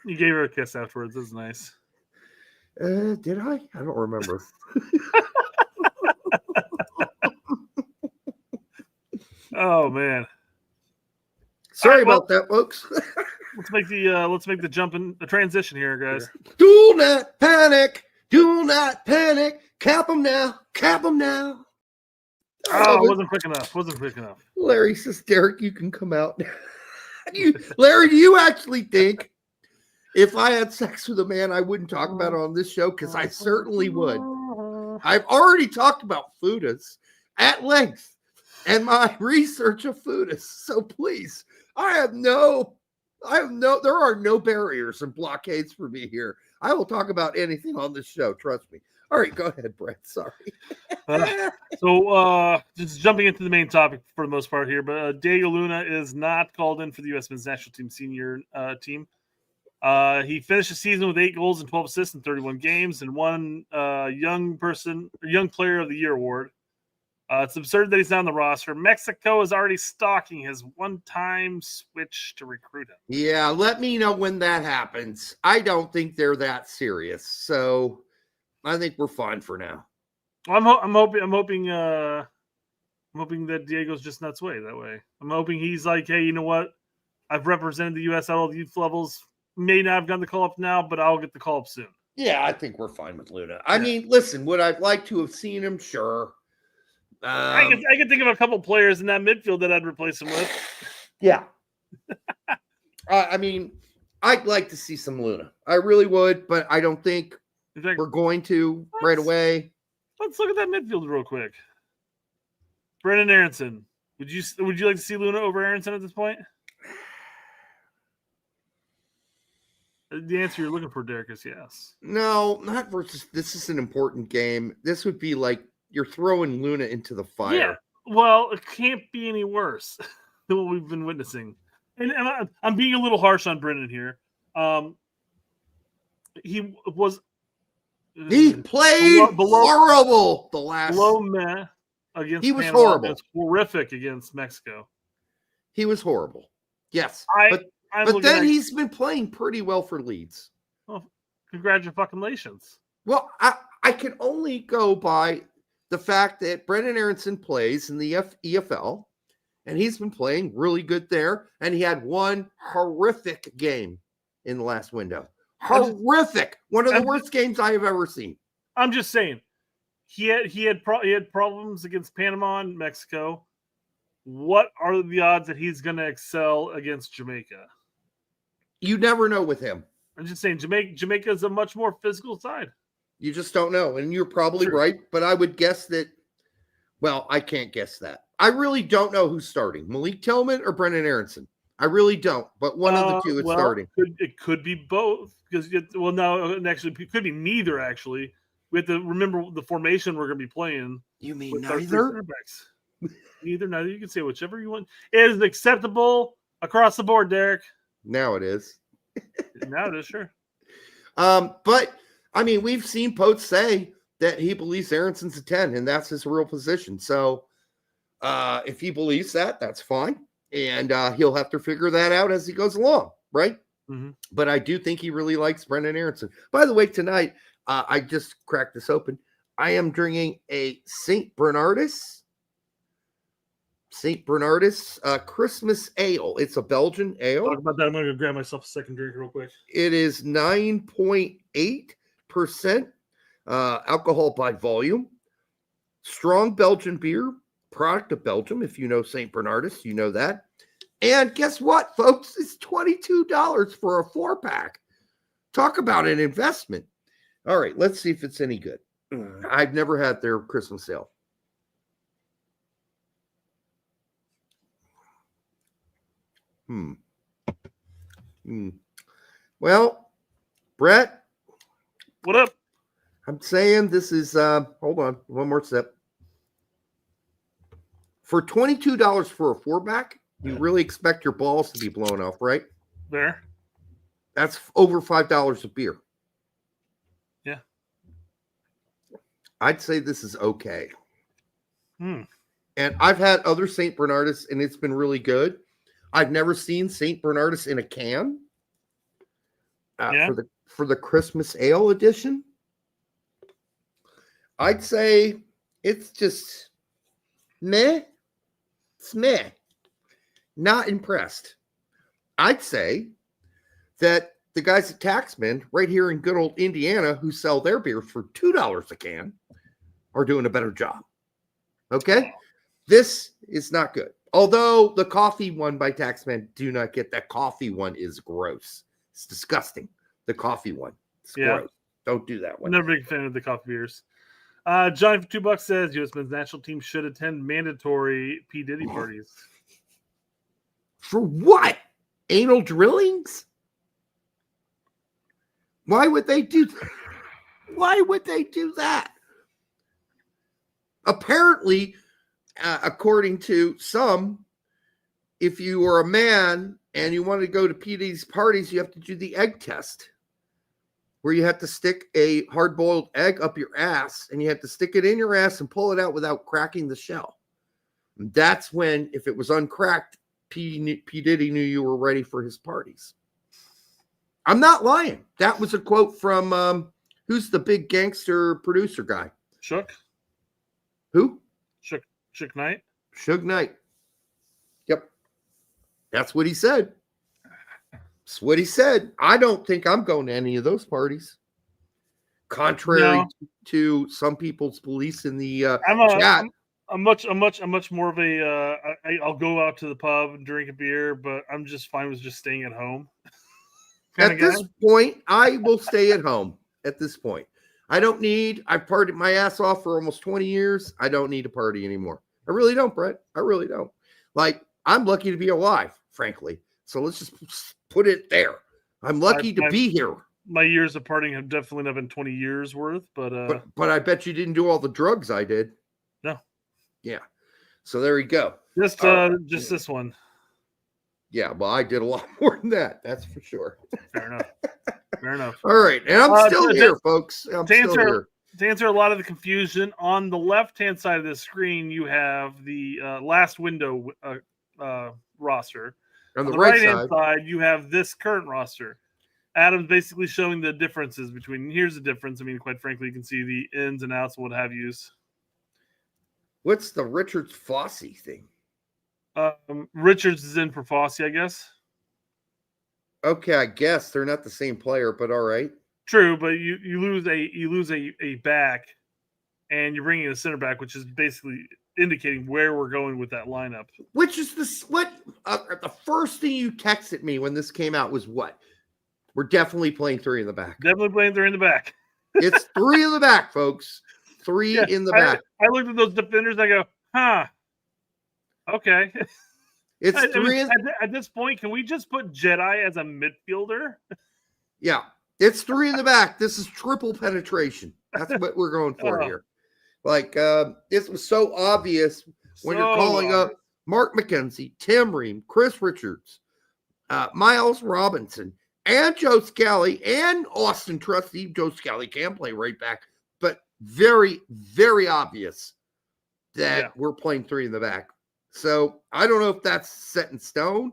You gave her a kiss afterwards. It was nice. Did I? I don't remember. Oh man. Sorry about that, folks. let's make the jump in the transition here, guys. Do not panic. Do not panic. Cap them now. Cap them now. Oh, wasn't quick enough. Larry says, Derek, you can come out. Larry, do you actually think if I had sex with a man, I wouldn't talk about it on this show? Because I certainly would. I've already talked about foodus at length and my research of foodus. So please, there are no barriers and blockades for me here. I will talk about anything on this show. Trust me. All right, go ahead, Brett. Sorry. So just jumping into the main topic for the most part here, but Diego Luna is not called in for the U.S. men's national team senior team. He finished the season with 8 goals and 12 assists in 31 games and won Young Player of the Year award. It's absurd that he's not on the roster. Mexico is already stalking his one-time switch to recruit him. Yeah, let me know when that happens. I don't think they're that serious, so I think we're fine for now. I'm hoping that Diego's just nuts way that way. I'm hoping he's like, hey, you know what? I've represented the U.S. at all the youth levels. May not have gotten the call up now, but I'll get the call up soon. Yeah, I think we're fine with Luna. I mean, listen, would I like to have seen him? Sure. I can think of a couple players in that midfield that I'd replace him with. Yeah. I mean, I'd like to see some Luna. I really would, but I don't think we're going to right away. Let's look at that midfield real quick. Brendan Aaronson. Would you like to see Luna over Aaronson at this point? The answer you're looking for, Derek, is yes. No, not versus. This is an important game. This would be like you're throwing Luna into the fire. Yeah. Well, it can't be any worse than what we've been witnessing. And I'm being a little harsh on Brendan here. He played horrible the last against he was Panama. horrible. It was horrific against Mexico. He was horrible. Yes. But then he's been playing pretty well for Leeds. Well, congratulations. Well, I can only go by the fact that Brendan Aaronson plays in the EFL, and he's been playing really good there, and he had one horrific game in the last window. Horrific. One of the worst games I have ever seen. I'm just saying, he had problems against Panama and Mexico. What are the odds that he's going to excel against Jamaica? You never know with him. I'm just saying, Jamaica is a much more physical side. You just don't know, and you're probably right, but I would guess that, well, I can't guess that. I really don't know who's starting, Malik Tillman or Brendan Aaronson. I really don't, but one of the two is starting. It could be both, because, actually, it could be neither, actually. We have to remember the formation we're going to be playing. You mean neither? Neither. You can say whichever you want. It is acceptable across the board, Derek. Now it is. Now it is, sure. But, I mean, we've seen Poch say that he believes Aaronson's a 10, and that's his real position. So, if he believes that, that's fine. And he'll have to figure that out as he goes along, right? Mm-hmm. But I do think he really likes Brendan Aaronson. By the way, tonight, I just cracked this open. I am drinking a St. Bernardus Christmas ale. It's a Belgian ale. Talk about that. I'm going to grab myself a second drink real quick. It is 9.8% alcohol by volume. Strong Belgian beer, product of Belgium. If you know St. Bernardus, you know that. And guess what, folks? It's $22 for a 4-pack. Talk about an investment. All right, let's see if it's any good. I've never had their Christmas ale. Well, Brett. What up? I'm saying this is, hold on, one more sip. For $22 for a 4-pack, you really expect your balls to be blown off, right? There. That's over $5 a beer. Yeah. I'd say this is okay. Hmm. And I've had other St. Bernardus, and it's been really good. I've never seen St. Bernardus in a can for the Christmas ale edition. I'd say it's just meh. It's meh. Not impressed. I'd say that the guys at Taxman right here in good old Indiana who sell their beers for $2 a can are doing a better job. Okay? This is not good. Although the coffee one by Taxman, do not get that. Coffee one is gross. It's disgusting. The coffee one. It's gross. Don't do that one. Never a big fan of the coffee beers. Johnny for $2 says U.S. men's national team should attend mandatory P. Diddy parties. For what? Anal drillings? Why would they do that? Why would they do that? Apparently, according to some, if you are a man and you want to go to P. Diddy's parties, you have to do the egg test. where you have to stick a hard-boiled egg up your ass, and you have to stick it in your ass and pull it out without cracking the shell. And that's when, if it was uncracked, P. Diddy knew you were ready for his parties. I'm not lying. That was a quote from who's the big gangster producer guy? Shook. Who? Shook Knight. Suge Knight. Yep. That's what he said. That's what he said. I don't think I'm going to any of those parties. Contrary to some people's beliefs in the chat. I'm much more of a. I'll go out to the pub and drink a beer, but I'm just fine with just staying at home. At this point, I will stay at home. At this point, I've partied my ass off for almost 20 years. I don't need to party anymore. I really don't, Brett. I really don't. Like, I'm lucky to be alive, frankly. So let's just put it there. I'm lucky to be here. My years of partying have definitely not been 20 years worth, but I bet you didn't do all the drugs I did. No. Yeah. So there you go. Just this one. Yeah, well, I did a lot more than that. That's for sure. Fair enough. All right. And I'm still here, folks. To answer a lot of the confusion, on the left-hand side of the screen, you have the last window roster. On the right-hand side, you have this current roster. Adam's basically showing the differences between. Here's the difference. I mean, quite frankly, you can see the ins and outs and what have yous. What's the Richards Fossey thing? Richards is in for Fossey, I guess. Okay, I guess they're not the same player, but all right. True, but you lose a back, and you're bringing a center back, which is basically indicating where we're going with that lineup. Which is the first thing you texted me when this came out was what? We're definitely playing three in the back. Definitely playing three in the back. It's three in the back, folks. Three in the back. I looked at those defenders and I go, huh. Okay. It's three. At this point, can we just put Jedi as a midfielder? Yeah. It's three in the back. This is triple penetration. That's what we're going for here. Like, this was so obvious when you're calling up Mark McKenzie, Tim Ream, Chris Richards, Miles Robinson, and Joe Scally, and Austin Trusty. Joe Scally can play right back, but very, very obvious that we're playing three in the back. So I don't know if that's set in stone.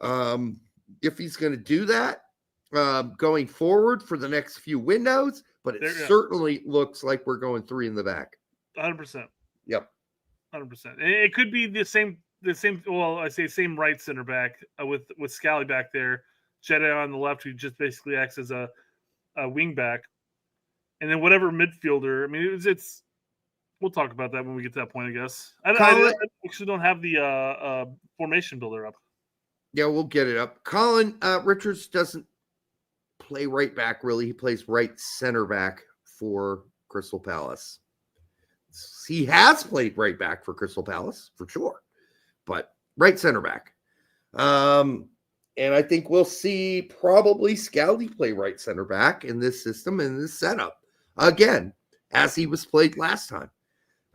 If he's going to do that going forward for the next few windows, but it certainly looks like we're going three in the back. 100%. Yep. 100%. And it could be the same. Well, I say same right center back with Scally back there, Jedi on the left, who just basically acts as a wing back, and then whatever midfielder. I mean, it's. We'll talk about that when we get to that point, I guess. I actually don't have the formation builder up. Yeah, we'll get it up. Colin Richards doesn't play right back, really. He plays right center back for Crystal Palace. He has played right back for Crystal Palace, for sure, but right center back. And I think we'll see probably Scally play right center back in this system, in this setup, again, as he was played last time.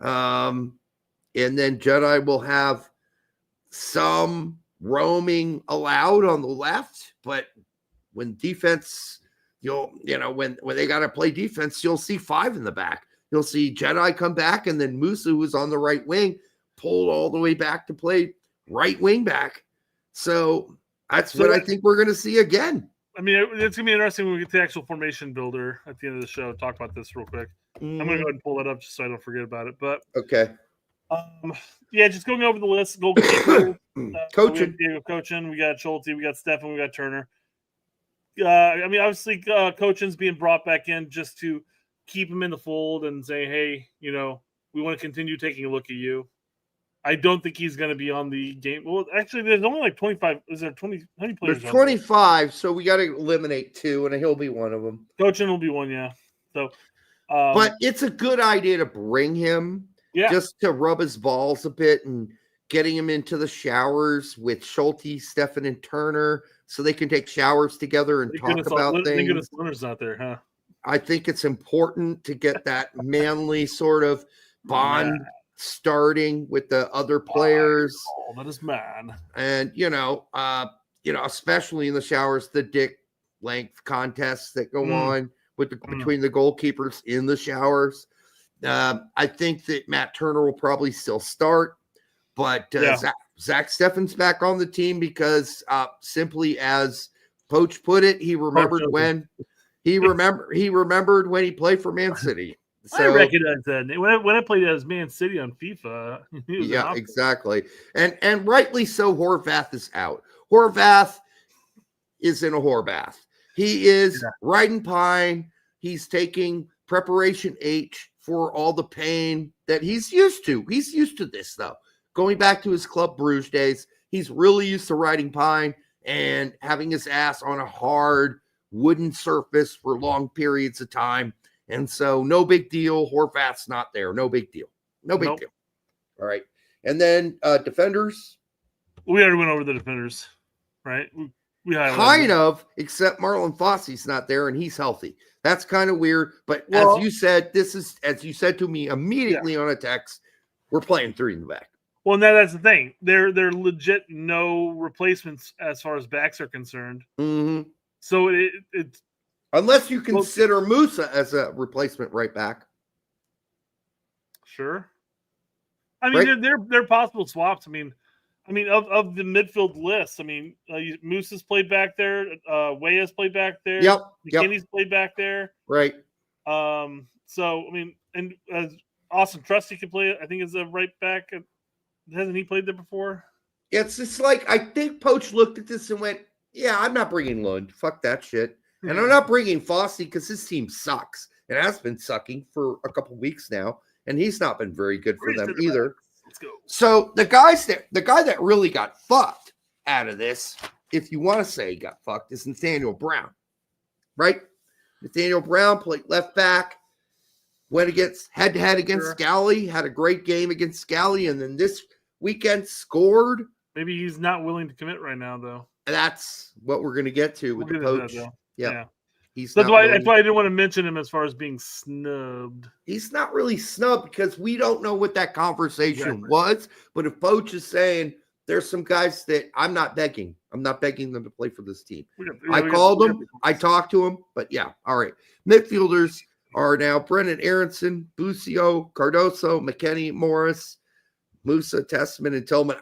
And then Jedi will have some roaming allowed on the left, but when defense, when they got to play defense, you'll see five in the back. You'll see Jedi come back, and then Musa, who's on the right wing, pulled all the way back to play right wing back. So that's what I think we're going to see again. I mean, it's going to be interesting when we get to the actual formation builder at the end of the show. Talk about this real quick. I'm going to go ahead and pull that up just so I don't forget about it. But okay. Just going over the list. Goalkeeper, coaching. We got coaching. We got Schulte. We got Stefan. We got Turner. I mean, obviously, coaching's being brought back in just to keep him in the fold and say, hey, we want to continue taking a look at you. I don't think he's going to be on the game. Well, actually, there's only like 25. Is there 20? How many players? There's 25, so we got to eliminate two, and he'll be one of them. Coaching will be one, yeah. So, but it's a good idea to bring him just to rub his balls a bit and getting him into the showers with Schulte, Stefan, and Turner so they can take showers together and talk about things. Thank goodness Leonard's not there, huh? I think it's important to get that manly sort of bond starting with the other players. Oh, that is man. And, especially in the showers, the dick length contests that go on between the goalkeepers in the showers. I think that Matt Turner will probably still start, but Zach Steffen's back on the team because simply as Poch put it, he remembered when he played for Man City. I recognize that when I played as Man City on FIFA. Yeah, exactly, and rightly so. Horvath is out. Horvath is in a whorebath. He is riding pine. He's taking preparation H for all the pain that he's used to. He's used to this though. Going back to his Club Bruges days, he's really used to riding pine and having his ass on a hard wooden surface for long periods of time. And so no big deal. Horvath's not there. No big deal. No big deal. All right. And then defenders. We already went over the defenders, right? We kind of, except Marlon Fossey's not there and he's healthy. That's kind of weird. But as you said to me immediately on a text, we're playing 3 in the back. Well, now that's the thing. They're legit no replacements as far as backs are concerned. Mm-hmm. So it's unless you consider Musa as a replacement right back. Sure. I mean, they're possible swaps. I mean, of the midfield list, I mean, Musa's played back there. Weah's played back there. Yep. McKinney's played back there. Right. So, I mean, and Austin Trusty could play, I think, as a right back. Hasn't he played there before? It's just like, I think Poch looked at this and went, yeah, I'm not bringing Lund. Fuck that shit. And I'm not bringing Fossey because his team sucks. It has been sucking for a couple weeks now, and he's not been very good for them either. Let's go. So the guy that really got fucked out of this, if you want to say he got fucked, is Nathaniel Brown, right? Nathaniel Brown played left back, went against head-to-head against Scally, had a great game against Scally, and then this weekend scored. Maybe he's not willing to commit right now, though. That's what we're going to get to with the Poch. Yeah. That's why I didn't want to mention him as far as being snubbed. He's not really snubbed because we don't know what that conversation was. But if Poch is saying there's some guys that I'm not begging them to play for this team. I called them, I talked to them, but yeah, all right. Midfielders are now Brendan Aaronson, Busio, Cardoso, McKennie, Morris, Musa, Testament, and Tillman.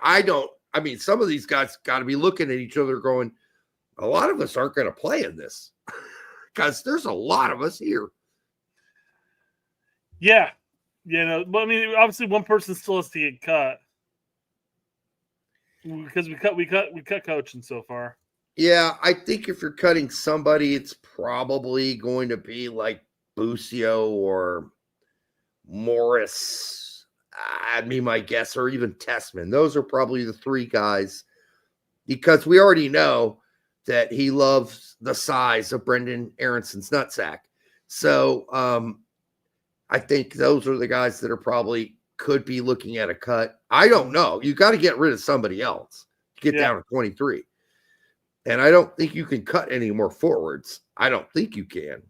Some of these guys got to be looking at each other going, a lot of us aren't going to play in this because there's a lot of us here. Yeah. But I mean, obviously one person still has to get cut because we cut coaching so far. Yeah. I think if you're cutting somebody, it's probably going to be like Busio or Morris. I'd be my guess, or even Tessman. Those are probably the 3 guys because we already know that he loves the size of Brendan Aaronson's nutsack. So I think those are the guys that are probably could be looking at a cut. I don't know. You got to get rid of somebody else to get down to 23. And I don't think you can cut any more forwards. I don't think you can.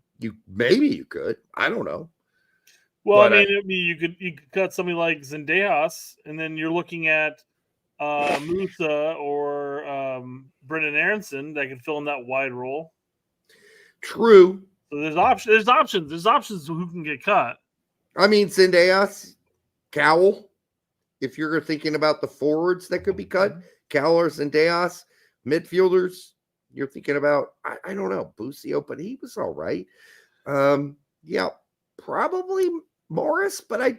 Maybe you could. I don't know. Well, but you could cut somebody like Zendejas, and then you're looking at Musa or Brendan Aaronson that can fill in that wide role. True. So there's options. There's options who can get cut. I mean, Zendejas, Cowell. If you're thinking about the forwards that could be cut, Cowell or Zendejas, midfielders, you're thinking about I don't know, Busio, but he was all right. Yeah, probably Morris, but I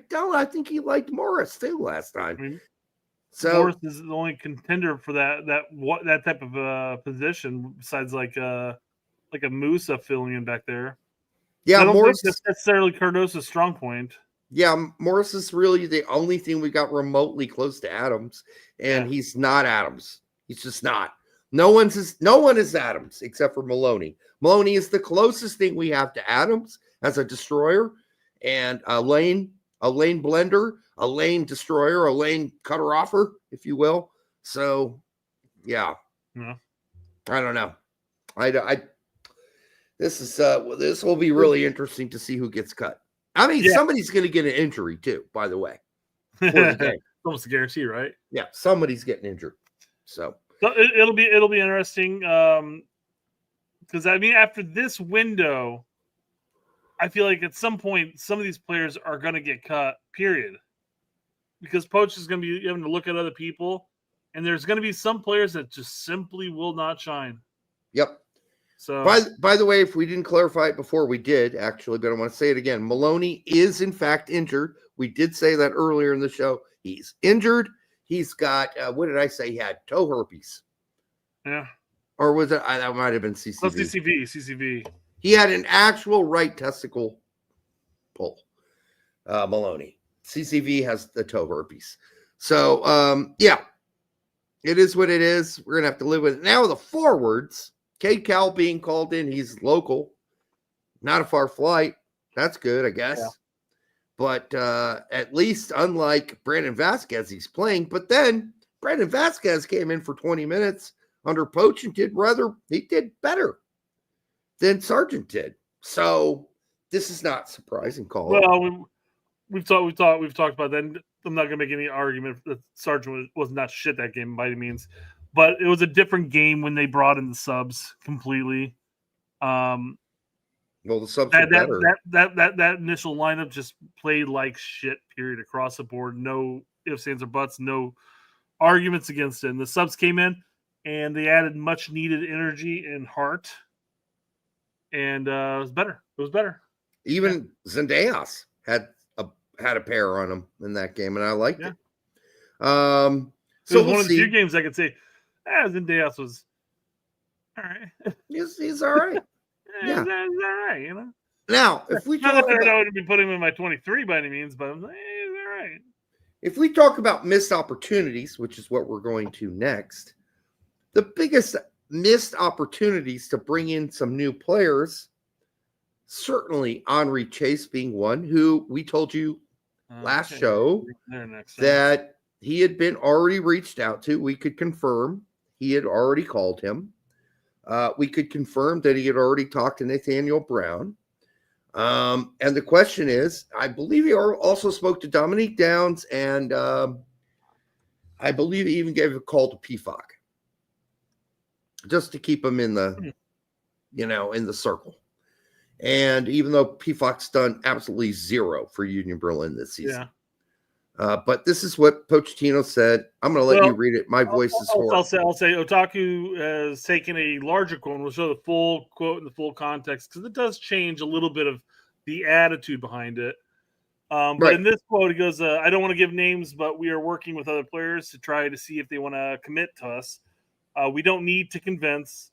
think he liked Morris too last time. I mean, so Morris is the only contender for that type of position besides like a Musa filling in back there. Yeah, I don't Morris think that's necessarily Cardoso's strong point. Yeah, Morris is really the only thing we got remotely close to Adams, and he's not Adams. He's just not. No one is Adams except for Maloney. Maloney is the closest thing we have to Adams as a destroyer, and a lane blender, a lane destroyer, a lane cutter offer, if you will. So, yeah. I don't know. This will be really interesting to see who gets cut. I mean, somebody's going to get an injury too, by the way. Almost a guarantee, right? Yeah, somebody's getting injured. So it'll be interesting to Because I mean, after this window, I feel like at some point some of these players are going to get cut. Period. Because Poch is going to be having to look at other people, and there's going to be some players that just simply will not shine. Yep. So, by the way, if we didn't clarify it before, we did actually, but I want to say it again. Maloney is in fact injured. We did say that earlier in the show. He's injured. He's got what did I say? He had toe herpes. Yeah. Or was it? That might have been CCV. That's CCV. He had an actual right testicle pull. Maloney. CCV has the toe herpes. So yeah, it is what it is. We're gonna have to live with it. Now the forwards. Cowell being called in. He's local, not a far flight. That's good, I guess. Yeah. But at least, unlike Brandon Vasquez, he's playing. But then Brandon Vasquez came in for 20 minutes under Poch and he did better than Sargent did. So this is not surprising, Call. Well, we've talked about that. I'm not going to make any argument that Sargent was not shit that game by any means. But it was a different game when they brought in the subs completely. Well, the subs were better. That initial lineup just played like shit, period, across the board. No ifs, ands, or buts. No arguments against it. And the subs came in, and they added much-needed energy and heart. And it was better. It was better. Even Zendejas had a pair on him in that game, and I liked it. So it was one of the few games I could say, Zendejas was all right. He's all right. He's all right, you know. Now, if we talk about, I would be putting him in my 23 by any means, but I'm like, he's all right. If we talk about missed opportunities, which is what we're going to next, the biggest missed opportunities to bring in some new players, certainly Henri Chase being one, who we told you last show that he had been already reached out to. We could confirm he had already called him. We could confirm that he had already talked to Nathaniel Brown. And the question is, I believe he also spoke to Dominique Downs, and I believe he even gave a call to PFOC just to keep him in the, in the circle. And even though PFOC's done absolutely zero for Union Berlin this season. But this is what Pochettino said. I'm going to let you read it. My voice is hoarse. I'll say Otaku has taken a larger quote, and we'll show the full quote and the full context, because it does change a little bit of the attitude behind it. But in this quote, he goes, I don't want to give names, but we are working with other players to try to see if they want to commit to us. We don't need to convince.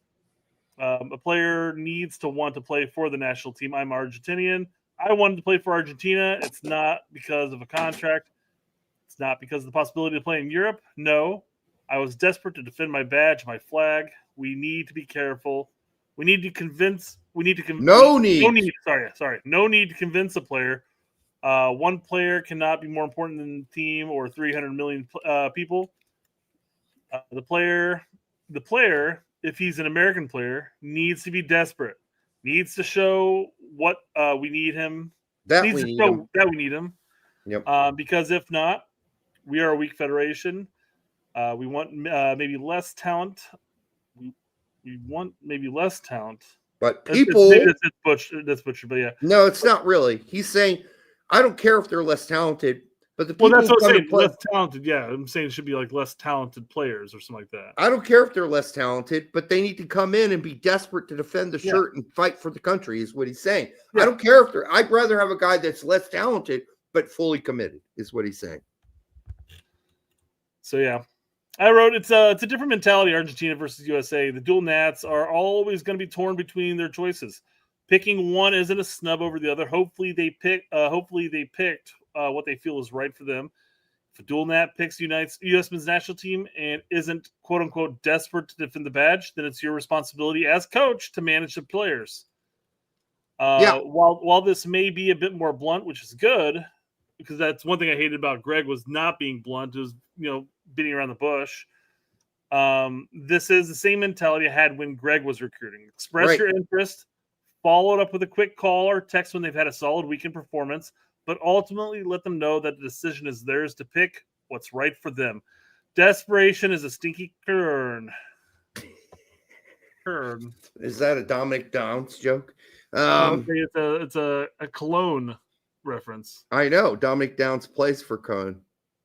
A player needs to want to play for the national team. I'm Argentinian. I wanted to play for Argentina. It's not because of a contract. It's not because of the possibility to play in Europe. No, I was desperate to defend my badge, my flag. We need to be careful. We need to convince. No need to convince a player. One player cannot be more important than the team or 300 million people. The player, if he's an American player, needs to be desperate. Needs to show what we need him. That we need him. Yep. Because if not, we are a weak federation. We want maybe less talent. We want maybe less talent. But people... That's butchered, but yeah. No, it's not really. He's saying, I don't care if they're less talented, but the people that's what I'm saying. Play... Less talented, yeah. I'm saying it should be like less talented players or something like that. I don't care if they're less talented, but they need to come in and be desperate to defend the shirt and fight for the country, is what he's saying. Yeah. I don't care if they're... I'd rather have a guy that's less talented, but fully committed, is what he's saying. So, yeah. I wrote, it's a different mentality, Argentina versus USA. The dual Nats are always going to be torn between their choices. Picking one isn't a snub over the other. Hopefully they picked what they feel is right for them. If a dual Nat picks U.S. men's national team and isn't, quote-unquote, desperate to defend the badge, then it's your responsibility as coach to manage the players. While this may be a bit more blunt, which is good, because that's one thing I hated about Greg was not being blunt. It was, beating around the bush. This is the same mentality I had when Greg was recruiting. Express your interest, followed up with a quick call or text when they've had a solid weekend performance, but ultimately let them know that the decision is theirs to pick what's right for them. Desperation is a stinky kern. Kern. Is that a Dominic Downs joke? Okay, it's a cologne reference. I know Dominic Downs plays for Cone.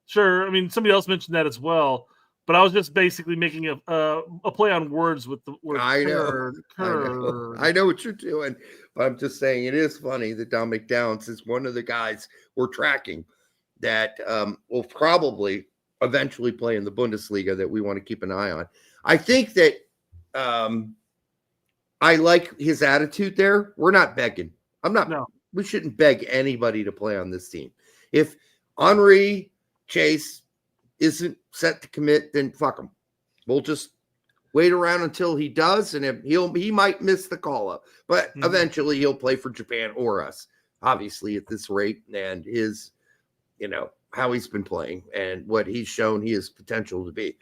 Sure, I mean somebody else mentioned that as well, but I was just basically making a play on words with the word. I know what you're doing, but I'm just saying it is funny that Dominic Downs is one of the guys we're tracking that will probably eventually play in the Bundesliga that we want to keep an eye on. I think that I like his attitude there. We're not begging. We shouldn't beg anybody to play on this team. If Henry Chase isn't set to commit, then fuck him. We'll just wait around until he does, and he might miss the call up, but eventually he'll play for Japan or us, obviously at this rate, and his, how he's been playing and what he's shown he has potential to be.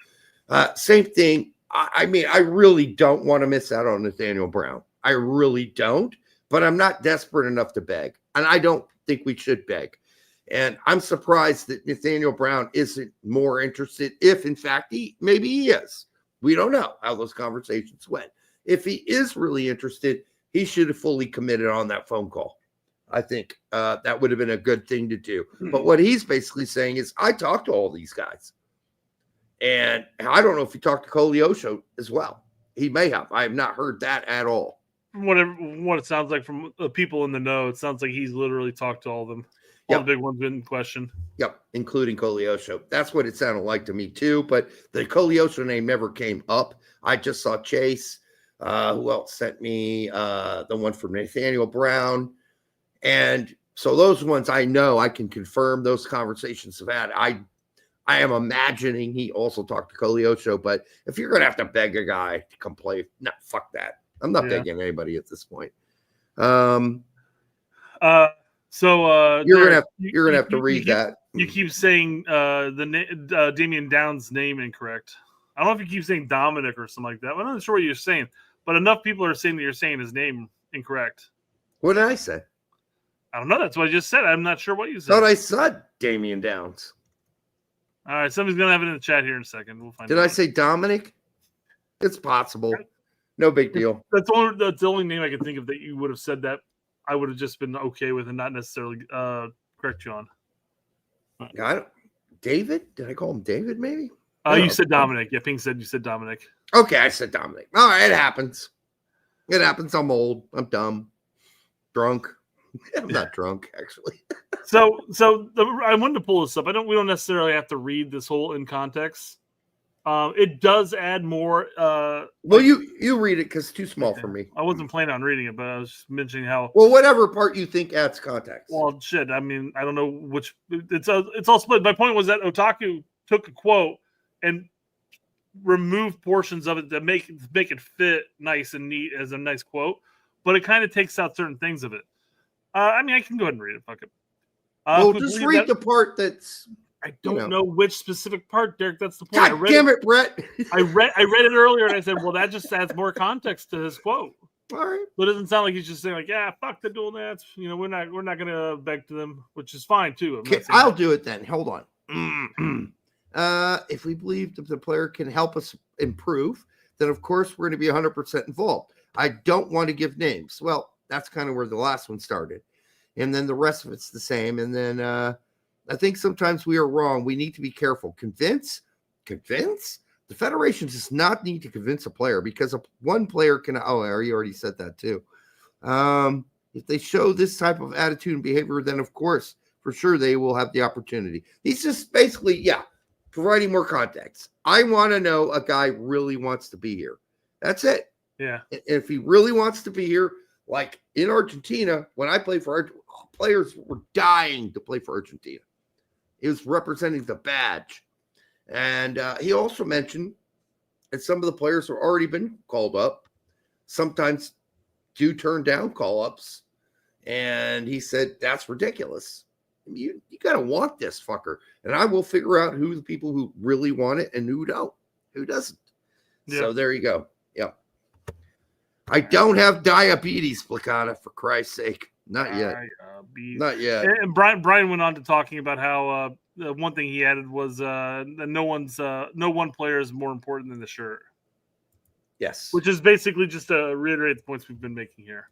Same thing. I mean, I really don't want to miss out on Nathaniel Brown. I really don't, but I'm not desperate enough to beg, and I don't think we should beg. And I'm surprised that Nathaniel Brown isn't more interested, if in fact maybe he is. We don't know how those conversations went. If he is really interested, he should have fully committed on that phone call. I think that would have been a good thing to do. But what he's basically saying is, I talked to all these guys. And I don't know if he talked to Koleosho as well. He may have. I have not heard that at all. What it sounds like from the people in the know, it sounds like he's literally talked to all of them. All the big ones in question. Yep, including Koleosho. That's what it sounded like to me too. But the Koleosho name never came up. I just saw Chase. Who else sent me the one from Nathaniel Brown? And so those ones I know, I can confirm those conversations have had. I am imagining he also talked to Koleosho, but if you're going to have to beg a guy to come play, no, fuck that. I'm not begging anybody at this point. So you're gonna have to read that. You keep saying Damian Downs' name incorrect. I don't know if you keep saying Dominic or something like that. I'm not sure what you're saying, but enough people are saying that you're saying his name incorrect. What did I say? I don't know. That's what I just said. I'm not sure what you said. Thought I said Damian Downs. All right, somebody's gonna have it in the chat here in a second. We'll find. Did I say Dominic? It's possible. No big deal. That's the only name I can think of that you would have said that I would have just been okay with and not necessarily correct you on. David? Did I call him David? Maybe. You said Dominic. Yeah, Ping said you said Dominic. Okay, I said Dominic. All right, it happens. It happens. I'm old. I'm dumb. Drunk. I'm not drunk, actually. I wanted to pull this up. We don't necessarily have to read this whole in context. It does add more. Well, you read it because it's too small for me. I wasn't planning on reading it, but I was just mentioning how. Well, whatever part you think adds context. Well, shit. I mean, I don't know which. It's all split. My point was that Otaku took a quote and removed portions of it to make it fit nice and neat as a nice quote, but it kind of takes out certain things of it. I mean, I can go ahead and read it. Fuck it. Well, just read the part that's. I don't know which specific part, Derek. That's the point. God damn it, Brett! I read it earlier, and I said, "Well, that just adds more context to his quote." All right, but it doesn't sound like he's just saying, "Like, yeah, fuck the dual nats." We're not gonna beg to them, which is fine too. I'll do it then. Hold on. If we believe that the player can help us improve, then of course we're going to be 100% involved. I don't want to give names. Well, that's kind of where the last one started. And then the rest of it's the same. And then I think sometimes we are wrong. We need to be careful. Convince? The Federation does not need to convince a player because one player can. Oh, I already said that too. If they show this type of attitude and behavior, then of course, for sure, they will have the opportunity. He's just basically, providing more context. I want to know a guy really wants to be here. That's it. Yeah. If he really wants to be here, like in Argentina, when I played for players were dying to play for Argentina. He was representing the badge. And he also mentioned that some of the players have already been called up, sometimes do turn down call-ups. And he said, that's ridiculous. You got to want this fucker. And I will figure out who the people who really want it and who doesn't. Yeah. So there you go. Yep. I don't have diabetes, Placata, for Christ's sake. Not yet. Not yet. And Brian went on to talking about how the one thing he added was that no one player is more important than the shirt. Yes. Which is basically just to reiterate the points we've been making here.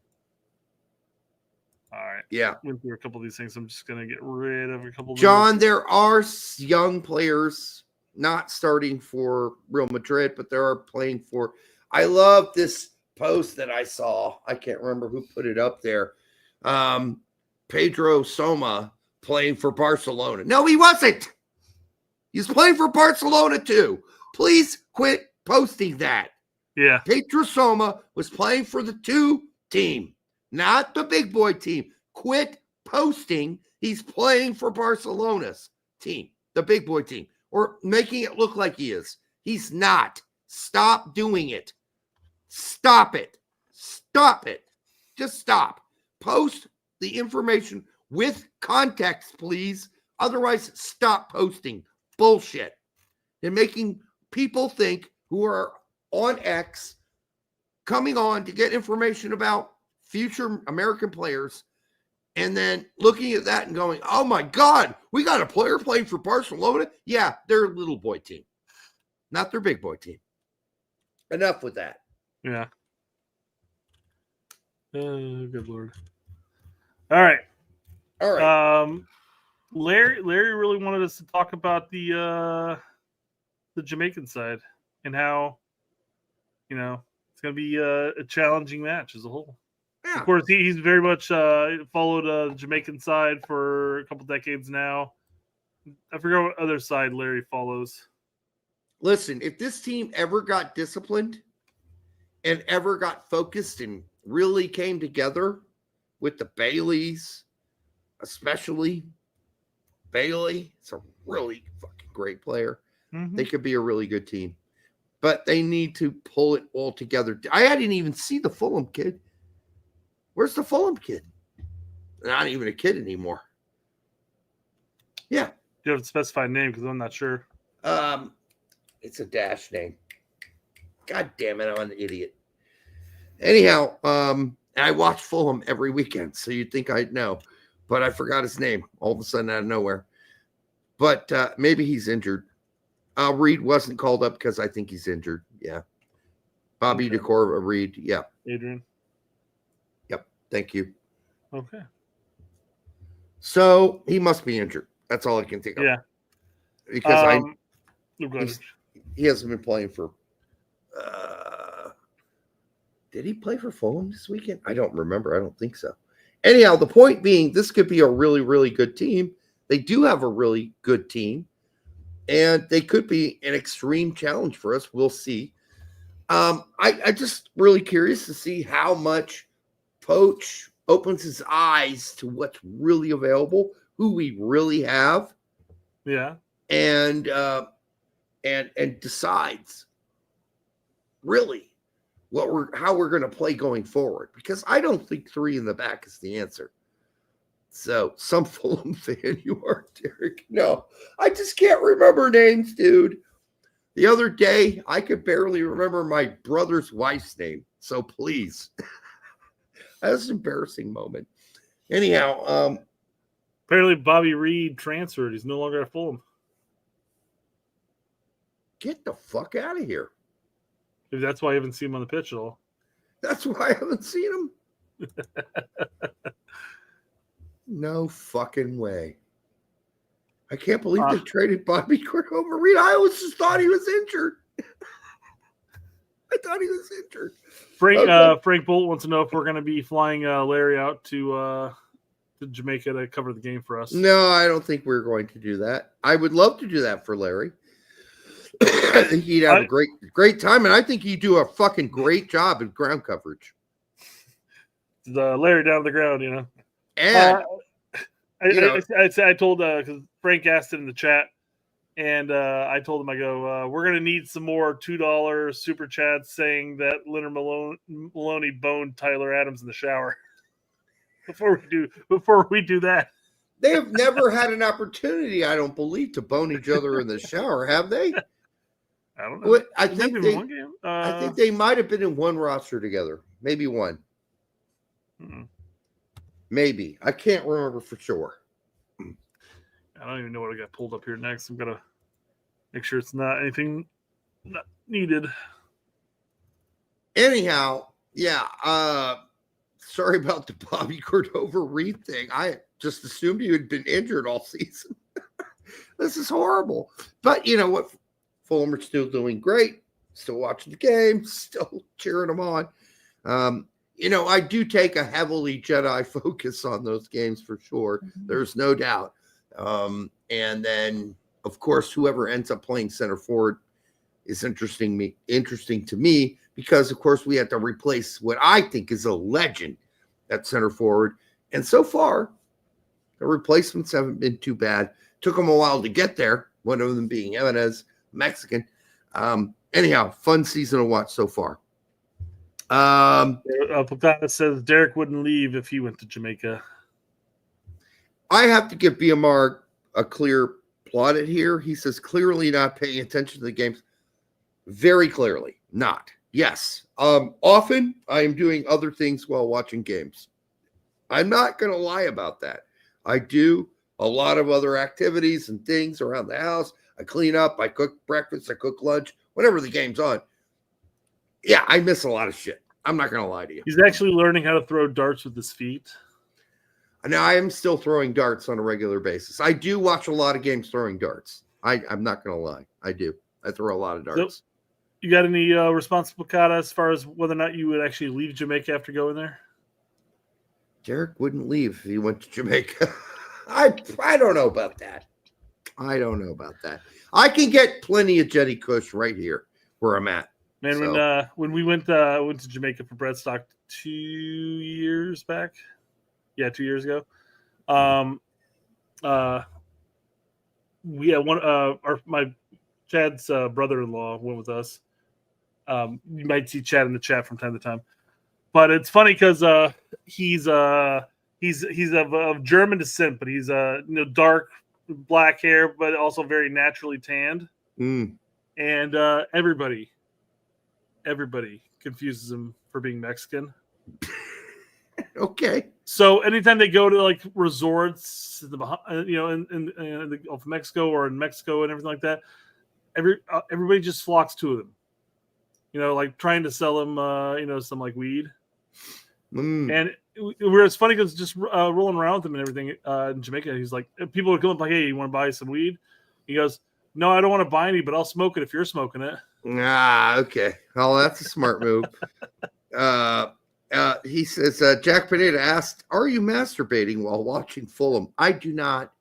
All right. Yeah. Went through a couple of these things. I'm just going to get rid of a couple of John, there are young players not starting for Real Madrid, but there are playing for. I love this post that I saw. I can't remember who put it up there. Pedro Soma playing for Barcelona. No, he wasn't. He's playing for Barcelona too. Please quit posting that. Yeah. Pedro Soma was playing for the 2 team, not the big boy team. Quit posting he's playing for Barcelona's team, the big boy team, or making it look like he is. He's not. Stop doing it. Stop it. Stop it. Just stop. Post the information with context, please. Otherwise, stop posting bullshit and making people think who are on X coming on to get information about future American players and then looking at that and going, oh my God, we got a player playing for Barcelona. Yeah, they're a little boy team, not their big boy team. Enough with that. Yeah. Good Lord. All right. All right. Larry really wanted us to talk about the Jamaican side and how, it's going to be a challenging match as a whole. Yeah. Of course, he's very much followed the Jamaican side for a couple decades now. I forget what other side Larry follows. Listen, if this team ever got disciplined and ever got focused and really came together with the Baileys, especially Bailey, it's a really fucking great player. Mm-hmm. They could be a really good team, but they need to pull it all together. I didn't even see the Fulham kid. Where's the Fulham kid? Not even a kid anymore. Yeah. You have to specify a name because I'm not sure. It's a dash name. God damn it, I'm an idiot. Anyhow, I watch Fulham every weekend, so you'd think I'd know, but I forgot his name all of a sudden out of nowhere. But maybe he's injured. Reed wasn't called up because I think he's injured. Yeah. Bobby Okay. Decor, Reed. Yeah. Adrian. Yep. Thank you. Okay. So he must be injured. That's all I can think of. Yeah. Because go ahead. he hasn't been playing for. Did he play for Fulham this weekend? I don't remember. I don't think so. Anyhow, the point being, this could be a really, really good team. They do have a really good team, and they could be an extreme challenge for us. We'll see. I just really curious to see how much Poch opens his eyes to what's really available, who we really have. Yeah. And decides really how we're going to play going forward, because I don't think 3 in the back is the answer. So some Fulham fan you are, Derek. No, I just can't remember names, dude. The other day, I could barely remember my brother's wife's name. So please, that was an embarrassing moment. Anyhow, apparently Bobby Reed transferred. He's no longer at Fulham. Get the fuck out of here. Maybe that's why I haven't seen him on the pitch at all. That's why I haven't seen him. No fucking way. I can't believe they traded Bobby Cordova Reed. I always just thought he was injured. I thought he was injured. Frank Bolt wants to know if we're going to be flying Larry out to Jamaica to cover the game for us. No, I don't think we're going to do that. I would love to do that for Larry. I think he'd have a great time, and I think he'd do a fucking great job in ground coverage. Larry down the ground, And I told because Frank asked it in the chat, and I told him, I go, we're gonna need some more $2 super chats saying that Leonard Maloney boned Tyler Adams in the shower before we do that. They have never had an opportunity, I don't believe, to bone each other in the shower, have they? I don't know. I think they might have been in one roster together, maybe one. Mm-hmm. Maybe. I can't remember for sure. I don't even know what I got pulled up here next. I'm gonna make sure it's not anything not needed. Anyhow, yeah. Sorry about the Bobby Cordova Reed thing. I just assumed you had been injured all season. This is horrible. But you know what? Fulham are still doing great. Still watching the game. Still cheering them on. I do take a heavily Jedi focus on those games for sure. There's no doubt. And then, of course, whoever ends up playing center forward is interesting to me because, of course, we have to replace what I think is a legend at center forward. And so far, the replacements haven't been too bad. Took them a while to get there, one of them being Jimenez, Mexican. Anyhow, fun season to watch so far. Pochettino says Derek wouldn't leave if he went to Jamaica. I have to give BMR a clear plaudit here. He says clearly not paying attention to the games. Very clearly not. Yes. Often I am doing other things while watching games. I'm not going to lie about that. I do a lot of other activities and things around the house. I clean up, I cook breakfast, I cook lunch, whatever the game's on. Yeah, I miss a lot of shit. I'm not going to lie to you. He's actually learning how to throw darts with his feet. Now, I am still throwing darts on a regular basis. I do watch a lot of games throwing darts. I'm not going to lie. I do. I throw a lot of darts. So, you got any response, Pochettino, as far as whether or not you would actually leave Jamaica after going there? Derek wouldn't leave if he went to Jamaica. I don't know about that. I can get plenty of Jetty Kush right here where I'm at. Man, So, when we went to Jamaica for Breadstock 2 years back, 2 years ago, we had my Chad's brother-in-law went with us. You might see Chad in the chat from time to time, but it's funny because he's of German descent, but he's dark black hair, but also very naturally tanned. And everybody confuses him for being Mexican. Okay. So anytime they go to like resorts, in the Gulf of Mexico or in Mexico and everything like that, everybody just flocks to them. Like trying to sell them, some like weed. And it's funny because just rolling around with him and everything in Jamaica, he's like, people would come up like, "Hey, you want to buy some weed?" He goes, "No, I don't want to buy any, but I'll smoke it if you're smoking it." Okay. Well, that's a smart move. He says, Jack Pineda asked, "Are you masturbating while watching Fulham?" I do not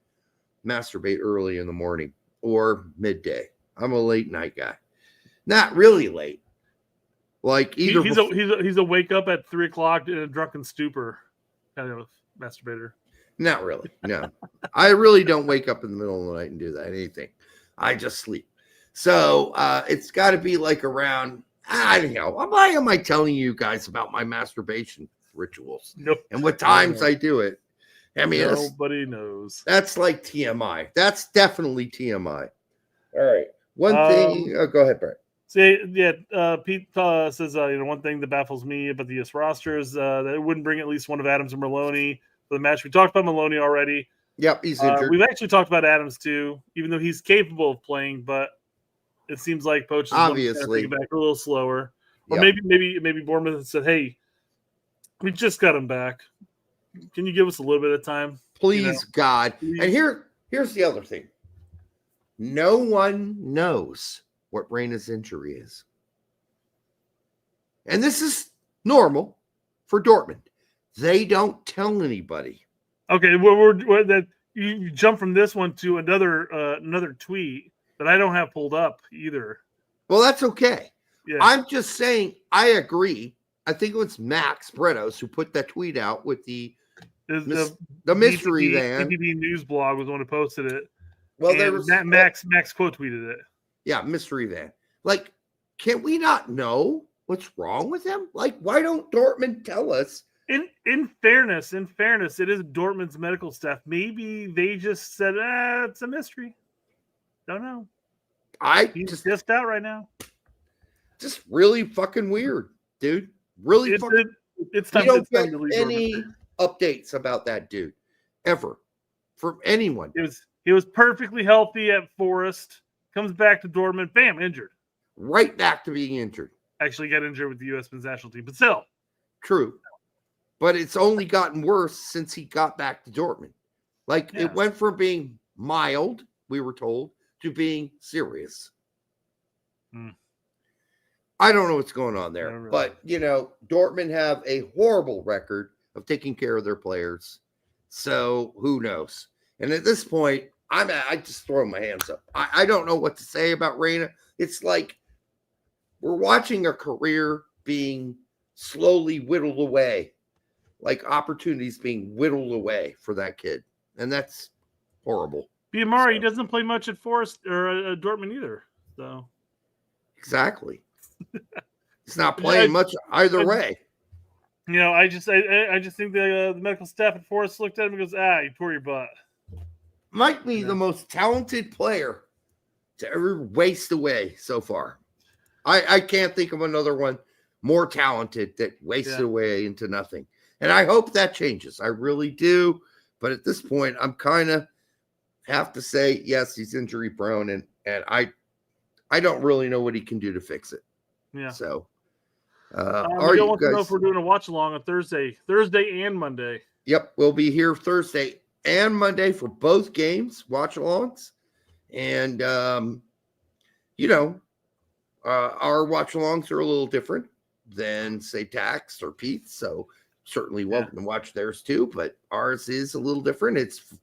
masturbate early in the morning or midday. I'm a late night guy. Not really late. Like either he's a wake up at 3:00 in a drunken stupor kind of masturbator. Not really. No, I really don't wake up in the middle of the night and do that. Anything. I just sleep. So it's got to be like around. I don't know. Why am I telling you guys about my masturbation rituals and what times I do it? I mean, nobody knows. That's like TMI. That's definitely TMI. All right. One thing. Go ahead, Brett. Pete says, one thing that baffles me about the U.S. roster is that it wouldn't bring at least one of Adams or Maloney for the match. We talked about Maloney already. Yep, he's injured. We've actually talked about Adams too, even though he's capable of playing, but it seems like Poch is obviously back a little slower. Or Yep. maybe Bournemouth said, "Hey, we just got him back. Can you give us a little bit of time?" Please, God. Please. And here's the other thing. No one knows what Reyna's injury is. And this is normal for Dortmund. They don't tell anybody. Okay, you jump from this one to another tweet that I don't have pulled up either. Well, that's okay. Yeah. I'm just saying I agree. I think it was Max Bretos who put that tweet out with the mystery van. DPB News blog was the one who posted it. Well, there was Max quote tweeted it. Yeah, mystery van. Like, can we not know what's wrong with him? Like, why don't Dortmund tell us? In fairness, it is Dortmund's medical staff. Maybe they just said, it's a mystery. Don't know. He's just out right now. Just really fucking weird, dude. Really fucking. It's time. We don't get to leave any Dortmund. Updates about that dude ever from anyone. He was perfectly healthy at Forest. Comes back to Dortmund, bam, injured. Right back to being injured. actually got injured with the U.S. men's national team. But still. True. But it's only gotten worse since he got back to Dortmund. Like, it went from being mild, we were told, to being serious. I don't know what's going on there. Really. But, Dortmund have a horrible record of taking care of their players. So who knows? And at this point, I just throw my hands up. I don't know what to say about Reyna. It's like we're watching a career being slowly whittled away, like opportunities being whittled away for that kid. And that's horrible. Biamari, he doesn't play much at Forest or Dortmund either. So exactly. He's not playing much either way. I just think the medical staff at Forest looked at him and goes, you tore your butt. Might be the most talented player to ever waste away so far. I can't think of another one more talented that wasted away into nothing. And I hope that changes. I really do. But at this point, I'm kind of have to say, yes, he's injury prone, and I don't really know what he can do to fix it. Yeah. So, we don't want to know if we're doing a watch along on Thursday and Monday. Yep, we'll be here Thursday and Monday for both games, watch alongs, and our watch alongs are a little different than say Tax or Pete's, so certainly welcome to watch theirs too. But ours is a little different. It's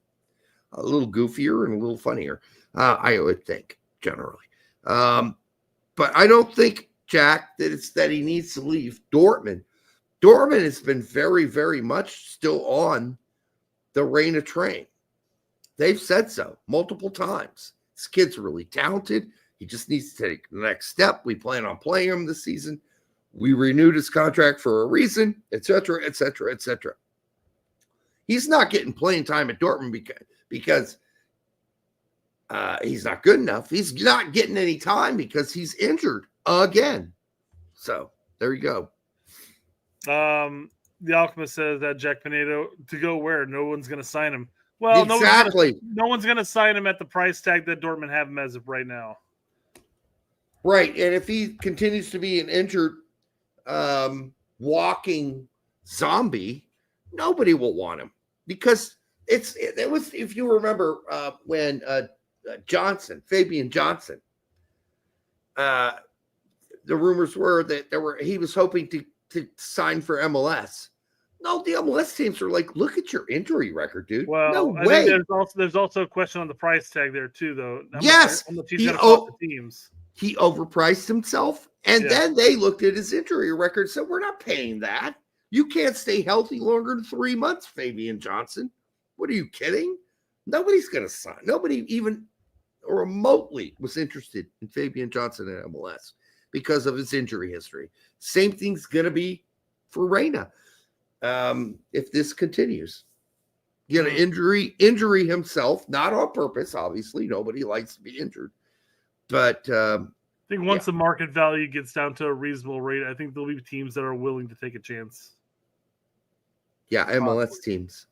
a little goofier and a little funnier, I would think generally. But I don't think, Jack, that he needs to leave Dortmund. Dortmund has been very, very much still on the Reyna train. They've said so multiple times. This kid's really talented. He just needs to take the next step. We plan on playing him this season. We renewed his contract for a reason, etc., etc., etc. He's not getting playing time at Dortmund because he's not good enough. He's not getting any time because he's injured again. So there you go. The Alchemist says that Jack Pinedo to go where? No one's going to sign him. Well, exactly. No one's going to sign him at the price tag that Dortmund have him as of right now. Right, and if he continues to be an injured, walking zombie, nobody will want him because it was. If you remember when Fabian Johnson, the rumors were that he was hoping to sign for MLS. No, the MLS teams are like, look at your injury record, dude. Well, no I way. think there's also a question on the price tag there too, though. Yes, how much he's gonna cost the teams. He overpriced himself, and then they looked at his injury record and said, we're not paying that. You can't stay healthy longer than 3 months, Fabian Johnson. What are you kidding? Nobody's going to sign. Nobody even remotely was interested in Fabian Johnson at MLS because of his injury history. Same thing's going to be for Reyna if this continues. Injury himself, not on purpose, obviously. Nobody likes to be injured. But I think once the market value gets down to a reasonable rate, I think there'll be teams that are willing to take a chance. Yeah, MLS teams.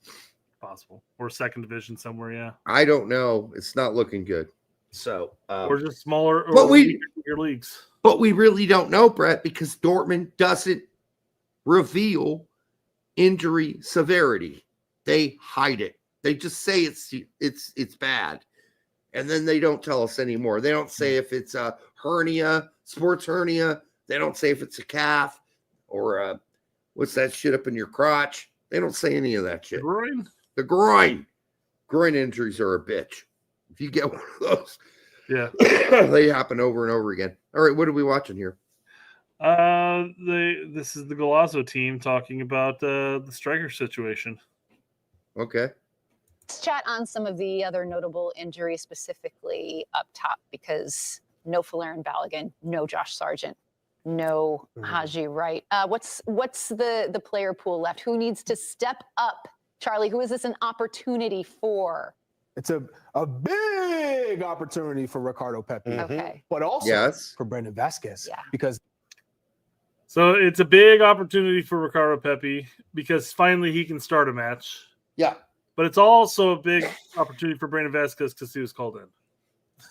Possible. Or second division somewhere, yeah. I don't know. It's not looking good. So or just smaller your leagues. But we really don't know, Brett, because Dortmund doesn't reveal injury severity. They hide it. They just say it's bad. And then they don't tell us anymore. They don't say if it's a hernia, sports hernia. They don't say if it's a calf or what's that shit up in your crotch. They don't say any of that shit. The groin. Groin injuries are a bitch. If you get one of those, they happen over and over again. All right, what are we watching here? This is the Golazo team talking about the striker situation. Okay. Let's chat on some of the other notable injuries specifically up top because no Falarin Balogun, no Josh Sargent, no Haji Wright. What's the player pool left? Who needs to step up? Charlie, who is this an opportunity for? It's a big opportunity for Ricardo Pepi. Okay. But also for Brandon Vasquez. Yeah. Because so it's a big opportunity for Ricardo Pepi because finally he can start a match. Yeah. But it's also a big opportunity for Brandon Vasquez because he was called in.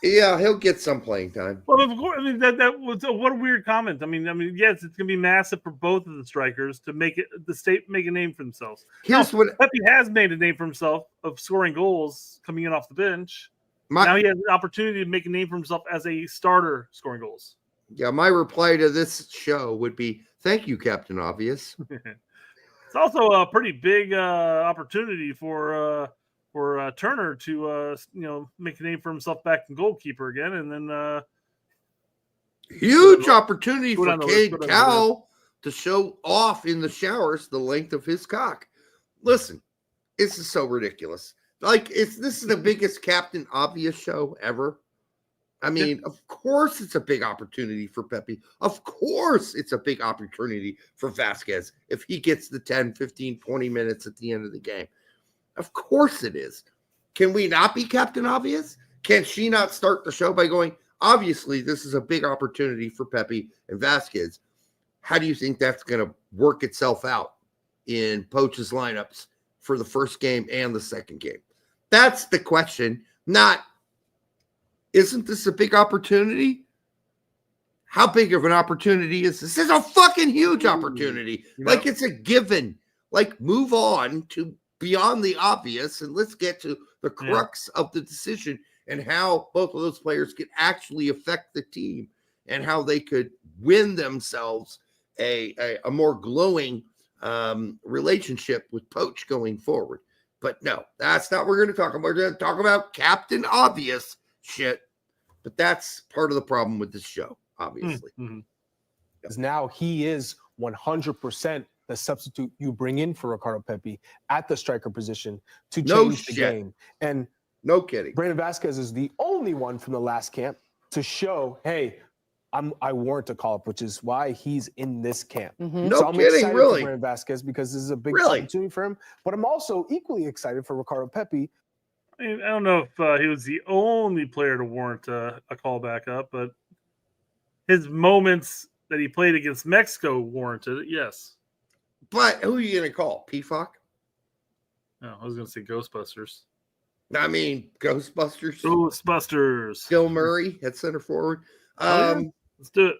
Yeah, he'll get some playing time. Well, of course, I mean that was what a weird comment. I mean, yes, it's gonna be massive for both of the strikers to make a name for themselves. Here's what Pepe has made a name for himself of scoring goals coming in off the bench. Now he has an opportunity to make a name for himself as a starter scoring goals. Yeah, my reply to this show would be, "Thank you, Captain Obvious." It's also a pretty big opportunity for Turner to make a name for himself back in goalkeeper again, and then huge opportunity for Cade Cowell Cowell to show off in the showers the length of his cock. Listen, this is so ridiculous. Like this is the biggest Captain Obvious show ever. I mean, of course it's a big opportunity for Pepe. Of course it's a big opportunity for Vasquez if he gets the 10, 15, 20 minutes at the end of the game. Of course it is. Can we not be Captain Obvious? Can she not start the show by going, obviously this is a big opportunity for Pepe and Vasquez. How do you think that's going to work itself out in Poch's lineups for the first game and the second game? That's the question, not, isn't this a big opportunity? How big of an opportunity is this? This is a fucking huge opportunity. Like it's a given. Like move on to beyond the obvious and let's get to the crux of the decision and how both of those players could actually affect the team and how they could win themselves a more glowing relationship with Poch going forward. But no, that's not what we're going to talk about. We're going to talk about Captain Obvious shit. But that's part of the problem with this show, obviously. Because now he is 100% the substitute you bring in for Ricardo Pepi at the striker position to change the game. And no kidding. Brandon Vasquez is the only one from the last camp to show, hey, I warrant a call-up, which is why he's in this camp. No so I'm kidding, excited really. for Brandon Vasquez because this is a big opportunity for him. But I'm also equally excited for Ricardo Pepi. I mean, I don't know if he was the only player to warrant a call back up, but his moments that he played against Mexico warranted it, yes. But who are you going to call? PFOC? No, I was going to say Ghostbusters. I mean, Ghostbusters. Ghostbusters. Bill Murray at center forward. Let's do it.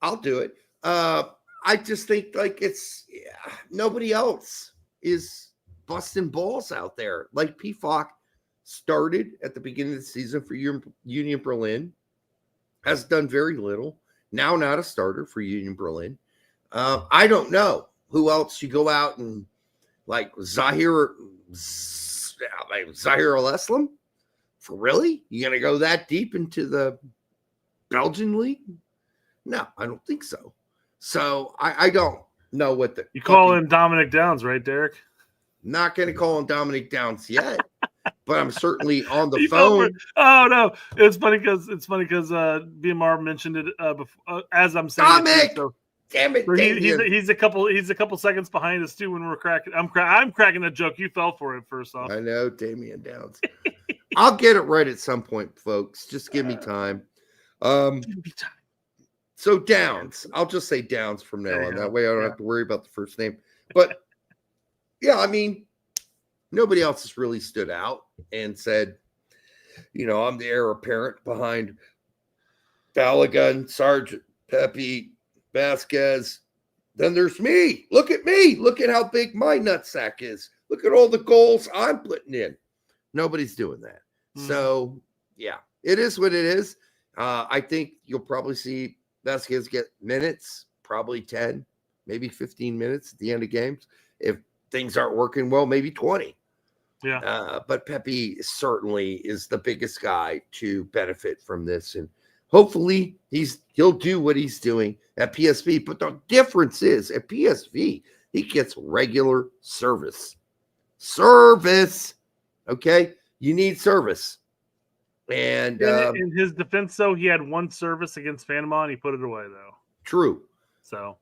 I'll do it. I just think like nobody else is busting balls out there. Like PFOC started at the beginning of the season for Union Berlin, has done very little. Now not a starter for Union Berlin. I don't know who else you go out and like Zahir Al-Islam? For really? You going to go that deep into the Belgian league? No, I don't think so. So I don't know what the... You call in Dominic Downs, right, Derek? Not going to call him Dominic Downs yet, but I'm certainly on the phone. Oh, no. It's funny because BMR mentioned it before, as I'm saying Dominic! it. So, damn it. He's a couple seconds behind us, too, when we're cracking. I'm cracking that joke. You fell for it first off. I know, Damian Downs. I'll get it right at some point, folks. Just give me time. So Downs, I'll just say Downs from now on. That way I don't have to worry about the first name. But yeah, I mean, nobody else has really stood out and said, I'm the heir apparent behind Balogun, Sargent, Pepe, Vasquez. Then there's me. Look at me. Look at how big my nutsack is. Look at all the goals I'm putting in. Nobody's doing that. So yeah, it is what it is. I think you'll probably see Vasquez get minutes, probably 10, maybe 15 minutes at the end of games. If things aren't working well, maybe 20. Yeah. But Pepe certainly is the biggest guy to benefit from this. And hopefully he'll do what he's doing at PSV. But the difference is at PSV, he gets regular service. Okay? You need service. And in his defense, though, he had one service against Panama, and he put it away, though. True. So,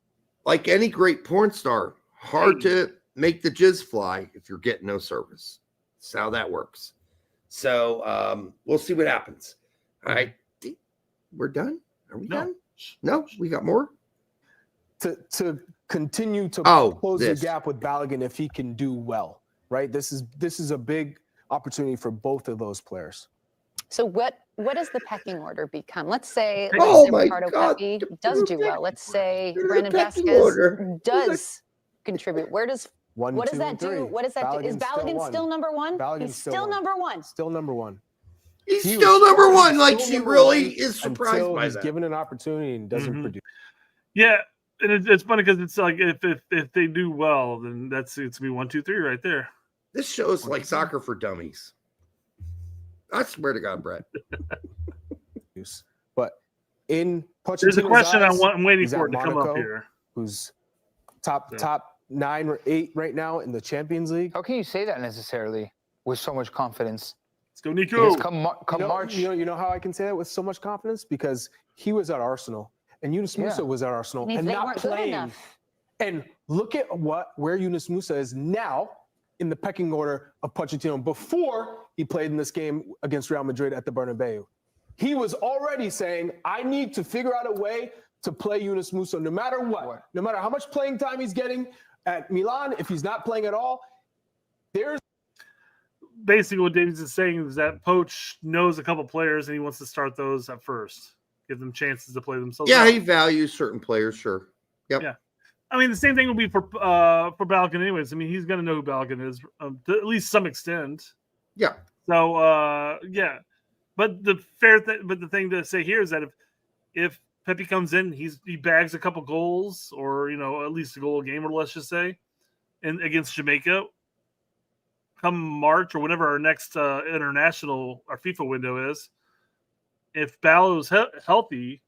like any great porn star, hard to make the jizz fly if you're getting no service. That's how that works. So we'll see what happens. All right. We're done? Are we done? No, we got more? To continue to close the gap with Balogun if he can do well, right? This is a big opportunity for both of those players. So what does the pecking order become? Let's say Oh my Ricardo God, Pepi the does do well. Let's say There's a Brandon pecking Vasquez order. does contribute. Where does One, what does two, that and do? three. What does that do? Is Balogun's still Balogun one. still number one? Balogun's He's still still one. number one. Still number one. He's He still was number still one. Like still she number really one is surprised until by he's that. given an opportunity and doesn't produce. Yeah, and it's funny because it's like if they do well, then it's gonna be 1, 2, 3 right there. This show's like soccer for dummies. I swear to God, Brett. But in Pochettino's There's a question eyes, I'm waiting he's for at it to come up Monaco, here. Who's top 9 or 8 right now in the Champions League. How can you say that necessarily with so much confidence? Let's go, Nico. Because come March. You know how I can say that with so much confidence? Because he was at Arsenal and Yunus Musa was at Arsenal and they not weren't good playing. enough. And look at where Yunus Musa is now in the pecking order of Pochettino before he played in this game against Real Madrid at the Bernabeu. He was already saying, I need to figure out a way to play Yunus Musa no matter what. No matter how much playing time he's getting at Milan, if he's not playing at all, there's Basically what Davies is saying is that Poch knows a couple players and he wants to start those at first. Give them chances to play themselves. Yeah, out. he values certain players, sure. Yep. Yeah. I mean, the same thing will be for Balogun anyways. I mean, he's going to know who Balogun is to at least some extent. Yeah. So, yeah. But the thing to say here is that if Pepe comes in, he bags a couple goals or, at least a goal a game, or let's just say, and against Jamaica, come March or whenever our next international or FIFA window is, if Ballo's healthy,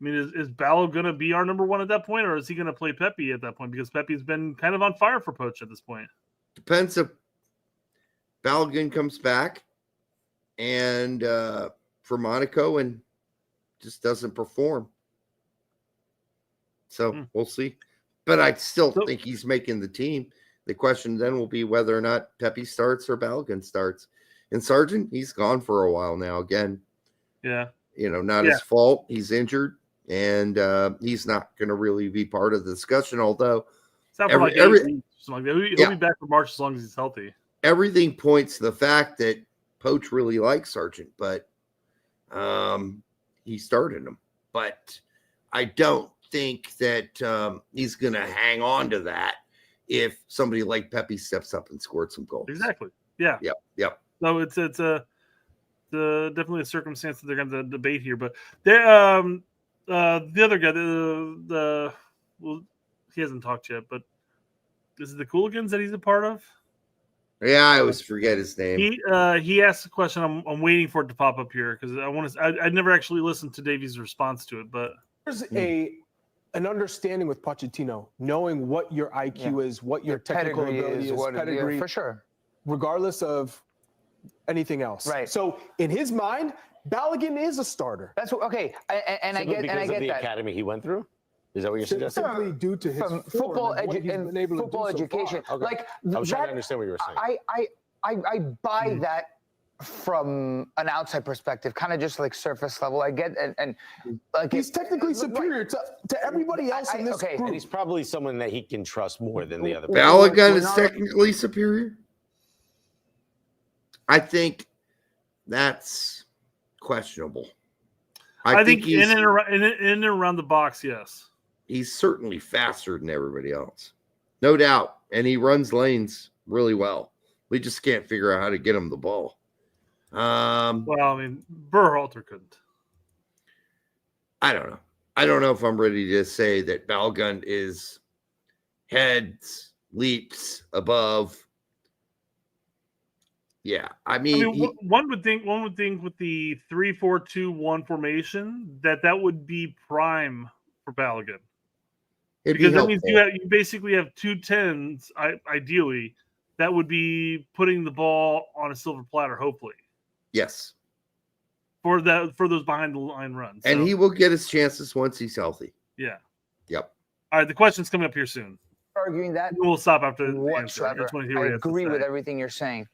I mean, is Ballo going to be our number one at that point, or is he going to play Pepe at that point? Because Pepe's been kind of on fire for Poch at this point. Depends if Balogun comes back and for Monaco and just doesn't perform. So we'll see. But I still think he's making the team. The question then will be whether or not Pepe starts or Balogun starts. And Sargent, he's gone for a while now. Again, yeah, not his fault. He's injured, and he's not going to really be part of the discussion. Although he'll be back for March as long as he's healthy. Everything points to the fact that Poch really likes Sargent, but he started him. But I don't think that he's going to hang on to that if somebody like Pepe steps up and scored some goals. Exactly. Yeah. Yep. So it's definitely a circumstance that they're going to debate here. But the other guy, well, he hasn't talked yet, but is it the Cooligans that he's a part of? Yeah, I always forget his name. He asked a question. I'm waiting for it to pop up here because I never actually listened to Davies' response to it, but there's an understanding with Pochettino, knowing what your IQ is, what your technical ability is, pedigree, for sure, regardless of anything else. Right. So in his mind, Balogun is a starter. That's okay, and I get the academy he went through. Is that what you're suggesting? Simply due to his football education. So okay. Like I was trying to understand what you were saying. I buy that from an outside perspective, kind of just like surface level. I get and like he's technically superior to everybody else in this group. And he's probably someone that he can trust more than the other. Balogun is technically superior. I think that's questionable. I think in and around the box, yes. He's certainly faster than everybody else. No doubt. And he runs lanes really well. We just can't figure out how to get him the ball. Well, I mean, Berhalter couldn't. I don't know. I don't know if I'm ready to say that Balogun is heads, leaps above. Yeah, I mean one would think with the 3-4-2-1 formation that would be prime for Balogun. Because that means you basically have 2 10s, ideally, that would be putting the ball on a silver platter, hopefully. Yes. For those behind the line runs. And he will get his chances once he's healthy. Yeah. Yep. All right, the question's coming up here soon. Arguing that. We'll stop after the answer. Whatsoever. I agree with everything you're saying.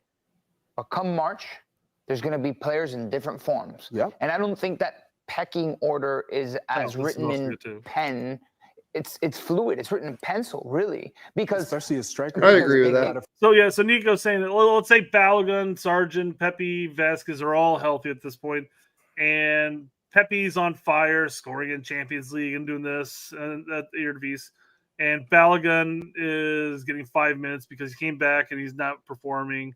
But come March, there's going to be players in different forms. Yeah. And I don't think that pecking order is as written in pen it's fluid. It's written in pencil, really, because especially a striker. I agree with that. So Nico's saying that, well, let's say Balogun, Sargent, Pepe, Vasquez are all healthy at this point, and Pepe's on fire, scoring in Champions League and doing this and at the Eredivisie, and Balogun is getting 5 minutes because he came back and he's not performing,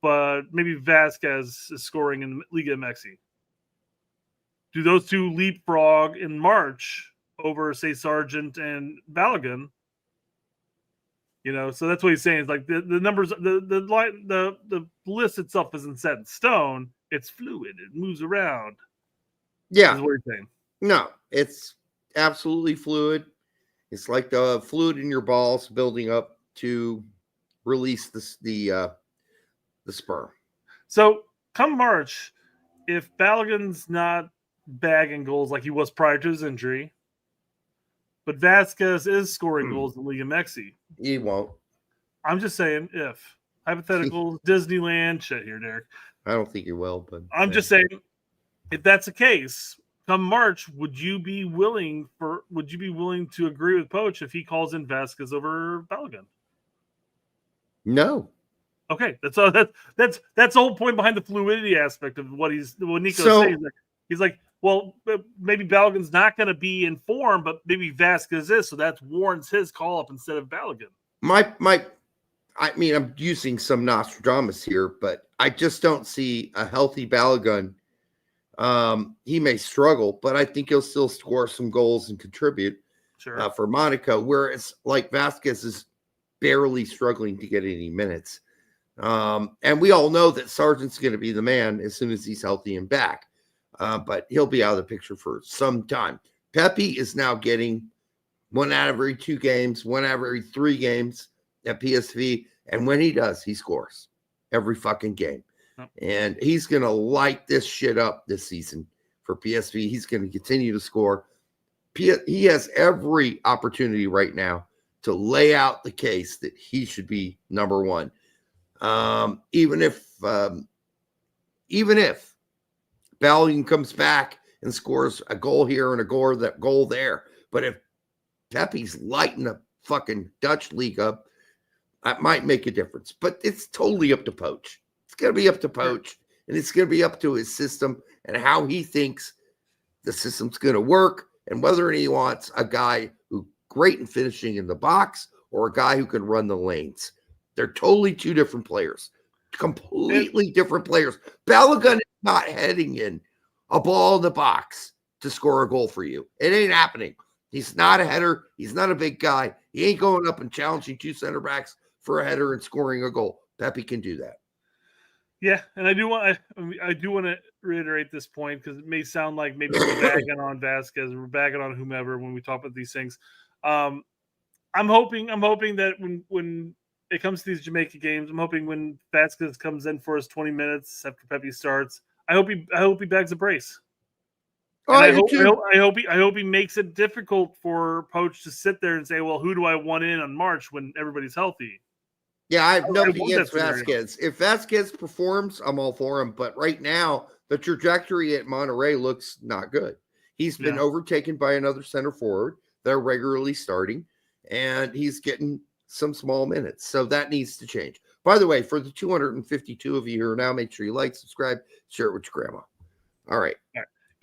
but maybe Vasquez is scoring in Liga MX. Do those two leapfrog in March over, say, Sargent and Balogun? So that's what he's saying. Is like the numbers, the list itself isn't set in stone. It's fluid. It moves around. Yeah. Is what you're saying. No, it's absolutely fluid. It's like the fluid in your balls building up to release the sperm. So come March, if Balogun's not bagging goals like he was prior to his injury, but Vasquez is scoring goals in Liga MX. He won't. I'm just saying, if hypothetical Disneyland shit here, Derek. I don't think he will, but I'm just saying, if that's the case, come March, would you be willing to agree with Poch if he calls in Vasquez over Balogun? No. Okay, that's the whole point behind the fluidity aspect of what Nico's saying. He's like, well, maybe Balogun's not going to be in form, but maybe Vasquez is, so that warrants his call up instead of Balogun. I mean, I'm using some Nostradamus here, but I just don't see a healthy Balogun. He may struggle, but I think he'll still score some goals and contribute for Monaco, whereas like Vasquez is barely struggling to get any minutes. And we all know that Sargent's going to be the man as soon as he's healthy and back. But he'll be out of the picture for some time. Pepe is now getting 1 out of every 2 games, 1 out of every 3 games at PSV. And when he does, he scores every fucking game. Oh. And he's going to light this shit up this season for PSV. He's going to continue to score. He has every opportunity right now to lay out the case that he should be number 1. Even if Balogun comes back and scores a goal here and a goal there. But if Pepe's lighting the fucking Dutch league up, that might make a difference. But it's totally up to Poch. It's going to be up to Poch, and it's going to be up to his system and how he thinks the system's going to work, and whether he wants a guy who's great in finishing in the box or a guy who can run the lanes. They're totally 2 different players. Completely different players. Balogun is not heading in a ball in the box to score a goal for you. It ain't happening. He's not a header. He's not a big guy. He ain't going up and challenging 2 center backs for a header and scoring a goal. Pepe can do that. Yeah, and I do want to reiterate this point because it may sound like maybe we're bagging on Vasquez, we're bagging on whomever when we talk about these things. I'm hoping that when it comes to these Jamaica games, I'm hoping when Vasquez comes in for his 20 minutes after Pepe starts, I hope he bags a brace. Oh, I hope he makes it difficult for Poch to sit there and say, well, who do I want in on March when everybody's healthy? Yeah, I have nothing against Vasquez. If Vasquez performs, I'm all for him. But right now, the trajectory at Monterrey looks not good. He's been overtaken by another center forward. They're regularly starting, and he's getting some small minutes. So that needs to change. By the way, for the 252 of you here now, make sure you like, subscribe, share it with your grandma. All right.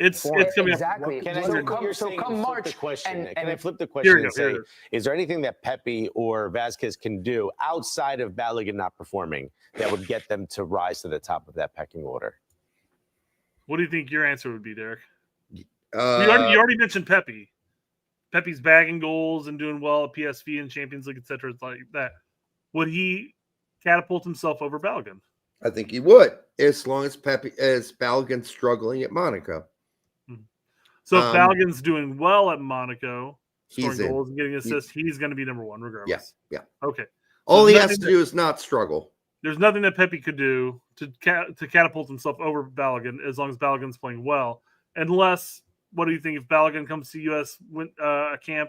It's coming exactly. up. Come March. Can I flip the question and say, is there anything that Pepe or Vasquez can do outside of Balogun not performing that would get them to rise to the top of that pecking order? What do you think your answer would be, Derek? You already mentioned Pepe. Pepe's bagging goals and doing well at PSV and Champions League, etc. Like that. Would he catapult himself over Balogun? I think he would, as long as Balogun's struggling at Monaco. So if Balogun's doing well at Monaco, scoring he's goals and getting assists, he's going to be number 1 regardless. Yeah. Okay. All he has to do is not struggle. There's nothing that Pepe could do to catapult himself over Balogun as long as Balogun's playing well. Unless, what do you think if Balogun comes to U.S. camp,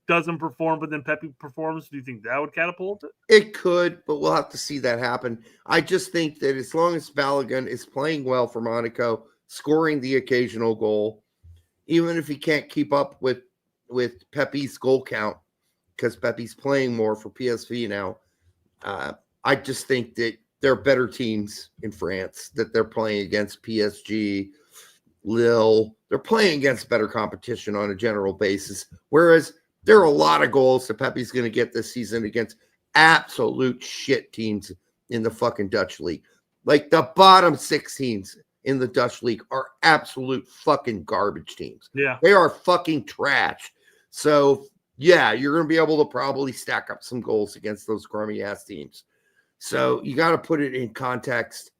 doesn't perform, but then Pepe performs? Do you think that would catapult it? It could, but we'll have to see that happen. I just think that as long as Balogun is playing well for Monaco, scoring the occasional goal, even if he can't keep up with with Pepe's goal count because Pepe's playing more for PSV now. I just think that there are better teams in France that they're playing against. PSG, Lille, they're playing against better competition on a general basis. Whereas there are a lot of goals that Pepe's going to get this season against absolute shit teams in the fucking Dutch league. Like the bottom 6 teams in the Dutch league are absolute fucking garbage teams. Yeah. They are fucking trash. So, yeah, you're going to be able to probably stack up some goals against those crummy ass teams. So you got to put it in context.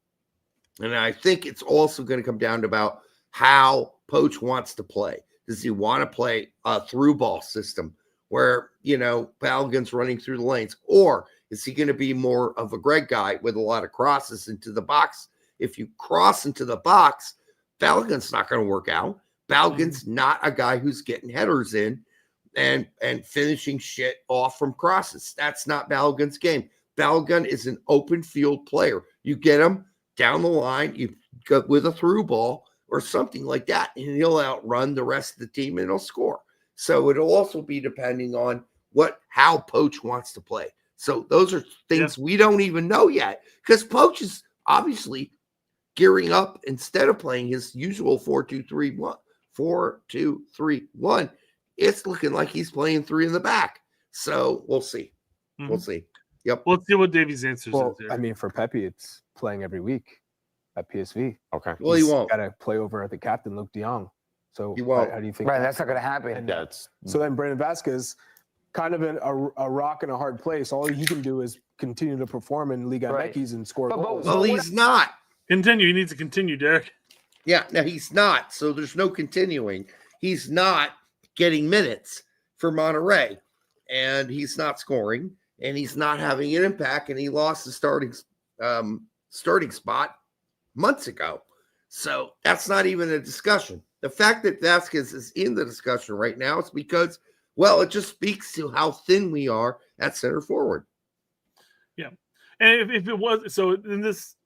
And I think it's also going to come down to about how Poch wants to play. Does he want to play a through ball system where, Balogun's running through the lanes? Or is he going to be more of a Greg guy with a lot of crosses into the box? If you cross into the box, Balogun's not going to work out. Balogun's not a guy who's getting headers in and finishing shit off from crosses. That's not Balogun's game. Balogun is an open field player. You get him down the line, you go with a through ball or something like that, and he'll outrun the rest of the team and he'll score. So it'll also be depending on how Poch wants to play. So those are things we don't even know yet because Poch is obviously gearing up instead of playing his usual 4-2-3-1. 4-2-3-1. It's looking like he's playing 3 in the back. So we'll see. Mm-hmm. We'll see. Yep. Let's see what Davey's answers is here. I mean, for Pepe, it's playing every week at PSV. Okay. Well, he won't. Got to play over the captain, Luke de Jong. So he won't. How do you think? Right, that's not going to happen. So then Brandon Vasquez, kind of in a rock and a hard place. All he can do is continue to perform in Liga MX and score goals. Well, he's not. Continue. He needs to continue, Derek. Yeah, no, he's not. So there's no continuing. He's not getting minutes for Monterrey, and he's not scoring, and he's not having an impact, and he lost the starting spot months ago. So that's not even a discussion. The fact that Vasquez is in the discussion right now is because, well, it just speaks to how thin we are at center forward. Yeah. And if it was, so in this,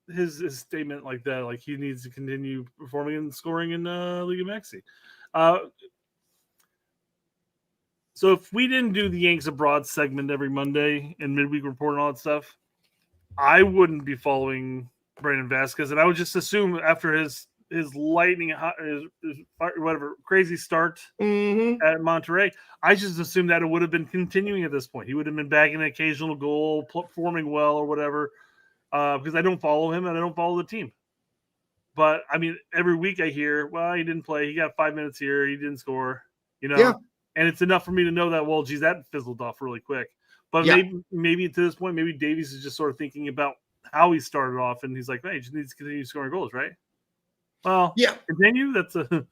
his statement like that, like he needs to continue performing and scoring in Liga MX. So if we didn't do the Yanks Abroad segment every Monday and midweek report and all that stuff, I wouldn't be following Brandon Vasquez, and I would just assume after his lightning, his whatever crazy start at Monterrey, I just assumed that it would have been continuing at this point. He would have been bagging an occasional goal, performing well or whatever, because I don't follow him and I don't follow the team. But I mean, every week I hear, well, he didn't play. He got 5 minutes here. He didn't score. Yeah. And it's enough for me to know that, well, geez, that fizzled off really quick. But maybe to this point, maybe Davies is just sort of thinking about how he started off, and he's like, hey, he just needs to continue scoring goals, right? Well, continue. That's a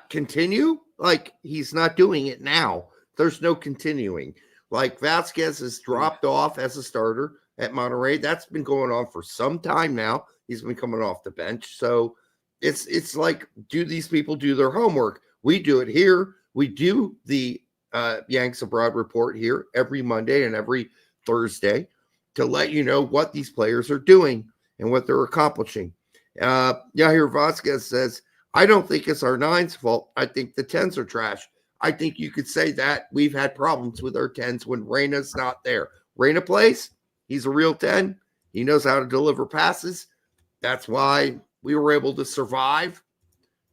continue. Like he's not doing it now. There's no continuing. Like Vasquez has dropped off as a starter at Monterrey. That's been going on for some time now. He's been coming off the bench. So it's like, do these people do their homework? We do it here. We do the Yanks Abroad report here every Monday and every Thursday to let you know what these players are doing and what they're accomplishing. Yair Vasquez says, I don't think it's our 9's fault. I think the 10s are trash. I think you could say that we've had problems with our 10s when Reyna's not there. Reyna plays. He's a real 10. He knows how to deliver passes. That's why we were able to survive,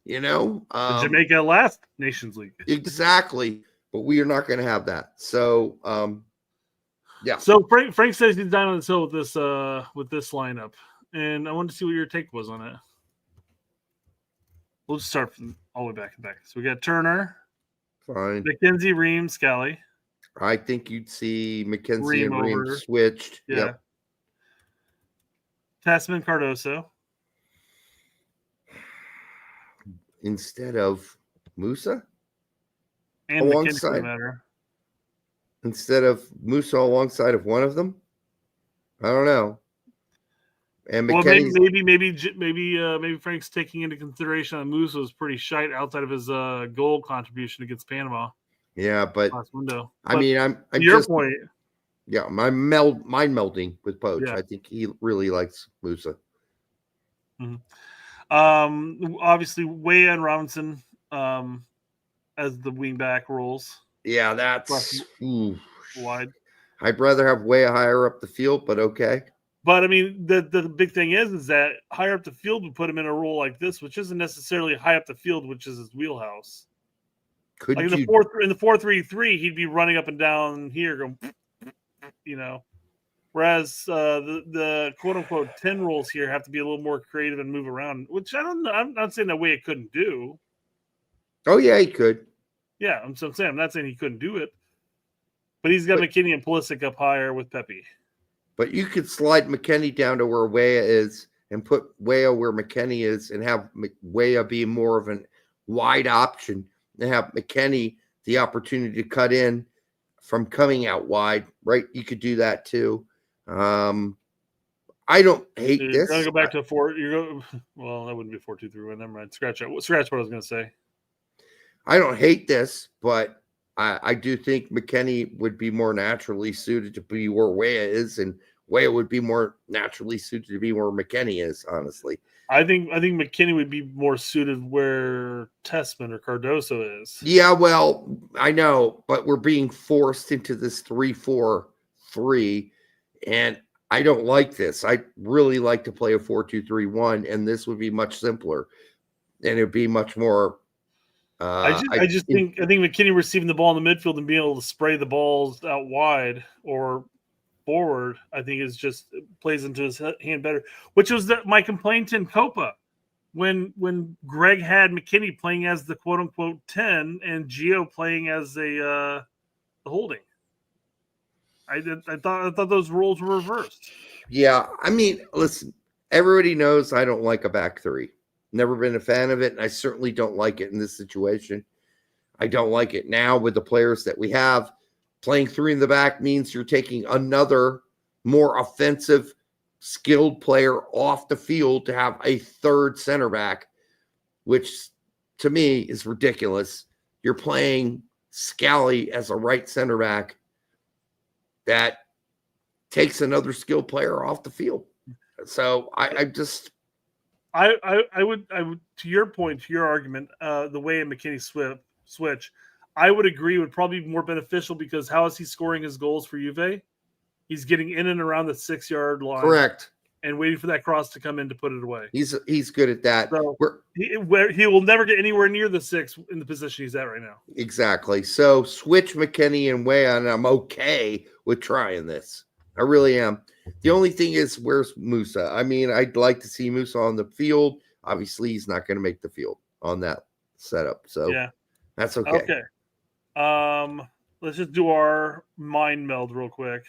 Jamaica last Nations League. Exactly. But we are not going to have that. So, yeah. So Frank says he's down on the hill with this lineup. And I wanted to see what your take was on it. We'll just start from all the way back and back. So we got Turner, fine, McKenzie, Ream, Scally. I think you'd see McKenzie Ream and Ream over. switched. Yeah. Yep. Tasman, Cardoso. Instead of Musa? And alongside, matter. Instead of Musa alongside of one of them? I don't know. And maybe Frank's taking into consideration that Musa was pretty shite outside of his goal contribution against Panama. Yeah, but last window. I mean, I'm your just, point. Yeah, mind melding with Poch. Yeah. I think he really likes Musa. Mm-hmm. Obviously, Way and Robinson. as the wingback roles. Yeah, that's wide. I'd rather have way higher up the field, but okay. But I mean, the big thing is that higher up the field would put him in a role like this, which isn't necessarily high up the field, which is his wheelhouse. Could like you in the 4-3-3, he'd be running up and down here, going, Whereas the quote unquote 10 roles here have to be a little more creative and move around, which I don't know. I'm not saying that way it couldn't do. Oh yeah, he could. Yeah, I'm saying I'm not saying he couldn't do it, but he's got McKinney and Pulisic up higher with Pepe. But you could slide McKinney down to where Weah is and put Weah where McKinney is and have Weah be more of a wide option and have McKinney the opportunity to cut in from coming out wide, right? You could do that too. I don't hate this. You're going to go back to a 4. Well, that wouldn't be a 4-2-3-1. Never mind. Scratch what I was going to say. I don't hate this, but I do think McKinney would be more naturally suited to be where Weah is, and Weah would be more naturally suited to be where McKinney is, honestly. I think McKinney would be more suited where Tessman or Cardoso is. Yeah, well, I know, but we're being forced into this 3-4-3, and I don't like this. I really like to play a 4-2-3-1, and this would be much simpler, and it would be much more. I think McKinney receiving the ball in the midfield and being able to spray the balls out wide or forward, I think is just plays into his hand better. Which was my complaint in Copa when Greg had McKinney playing as the quote unquote 10 and Gio playing as the holding. I thought those roles were reversed. Yeah, I mean, listen, everybody knows I don't like a back three. Never been a fan of it, and I certainly don't like it in this situation. I don't like it now with the players that we have. Playing three in the back means you're taking another more offensive, skilled player off the field to have a third center back, which to me is ridiculous. You're playing Scally as a right center back that takes another skilled player off the field. So I would to your point, to your argument, the way a McKinney switch, I would agree would probably be more beneficial because how is he scoring his goals for Juve? He's getting in and around the 6-yard line. Correct. And waiting for that cross to come in to put it away. He's good at that. So he will never get anywhere near the 6 in the position he's at right now. Exactly. So switch McKinney and Weah, and I'm okay with trying this. I really am. The only thing is, where's Musa? I mean, I'd like to see Musa on the field. Obviously, he's not going to make the field on that setup. So yeah, that's okay. Okay. Let's just do our mind meld real quick.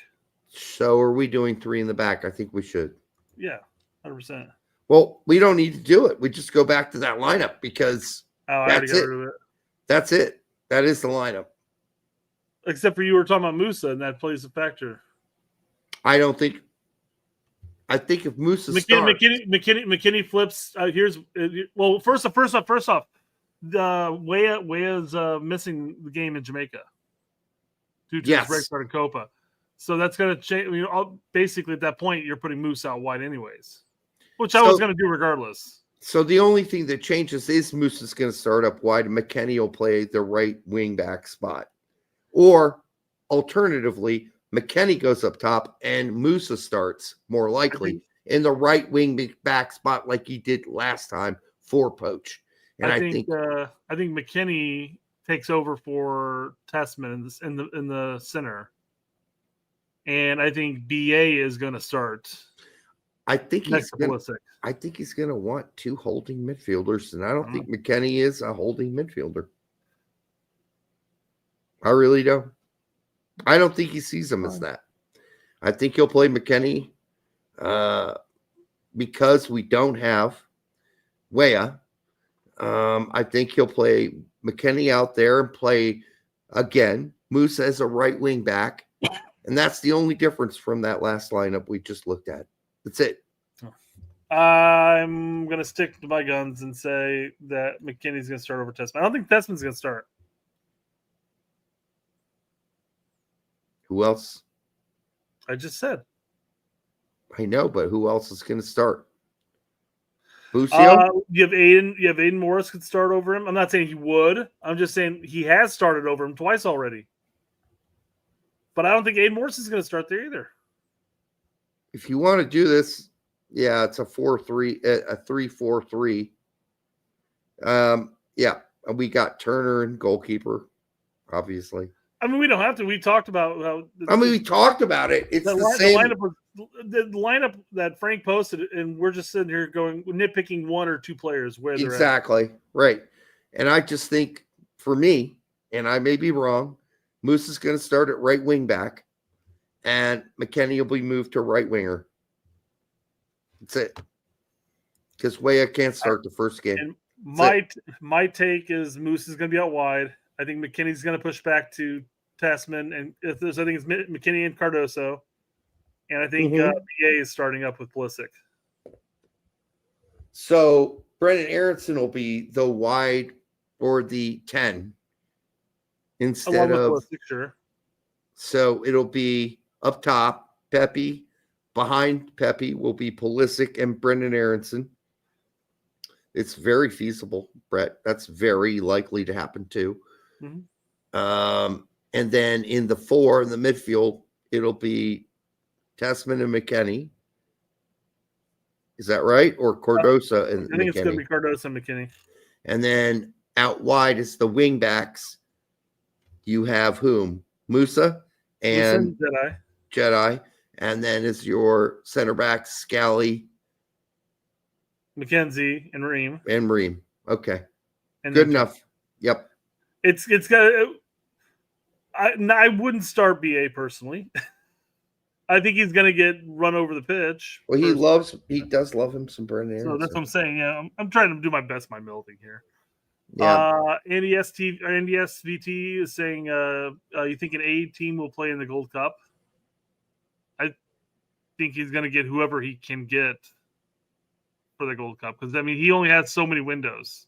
So are we doing 3 in the back? I think we should. Yeah, 100%. Well, we don't need to do it. We just go back to that lineup because that's it. That's it. That is the lineup. Except for you were talking about Musa, and that plays a factor. I don't think. I think if Musa McKinney flips. First off, the Weah's missing the game in Jamaica due to his red card in Copa. So that's going to change. Basically, at that point, you're putting Moose out wide anyways, which I was going to do regardless. So the only thing that changes is Moose is going to start up wide, and McKinney will play the right wing back spot. Or alternatively, McKinney goes up top and Musa starts more likely in the right wing back spot like he did last time for Poch. And I think McKinney takes over for Tessman in the center. And I think BA is going to start. I think he's going to want 2 holding midfielders, and I don't think McKinney is a holding midfielder. I really don't. I don't think he sees him as that. I think he'll play McKinney because we don't have Weah. I think he'll play McKinney out there and play again Musa as a right wing back. And that's the only difference from that last lineup we just looked at. That's it. I'm going to stick to my guns and say that McKinney's going to start over Tessman. I don't think Tessman's going to start. Who else? I just said. I know, but who else is going to start? Busio? You have Aiden Morris could start over him. I'm not saying he would. I'm just saying he has started over him twice already. But I don't think Aiden Morris is going to start there either. If you want to do this, yeah, it's a 3-4-3. Yeah, we got Turner and goalkeeper, obviously. I mean, we don't have to. We talked about how. We talked about it. It's the same. The lineup that Frank posted, and we're just sitting here going nitpicking one or two players where they're exactly right. And I just think, for me, and I may be wrong, Moose is going to start at right wing back, and McKennie will be moved to right winger. That's it. Because Weah can't start the first game. And my take is Moose is going to be out wide. I think McKinney's going to push back to Tasman, and I think it's McKinney and Cardoso, and I think PA is starting up with Pulisic. So Brendan Aaronson will be the wide or the 10 instead of Pulisic, sure. So it'll be up top, Pepe. Behind Pepe will be Pulisic and Brendan Aaronson. It's very feasible, Brett. That's very likely to happen too. Mm-hmm. And then in the 4 in the midfield, it'll be Tasman and McKennie. Is that right? Or Cardoso and I think McKennie? It's going to be Cardoso and McKennie. And then out wide is the wing backs. You have whom? Musa and Jedi. And then is your center backs Scally, McKenzie, and Ream. Okay. And good enough. Yep. It's got. I wouldn't start BA personally. I think he's going to get run over the pitch. Well, he does love him some Brendan Aaronson. So that's what I'm saying. Yeah, I'm trying to do my best, my melting here. Yeah. Andy SVT is saying, you think an A team will play in the Gold Cup? I think he's going to get whoever he can get for the Gold Cup, because I mean he only has so many windows.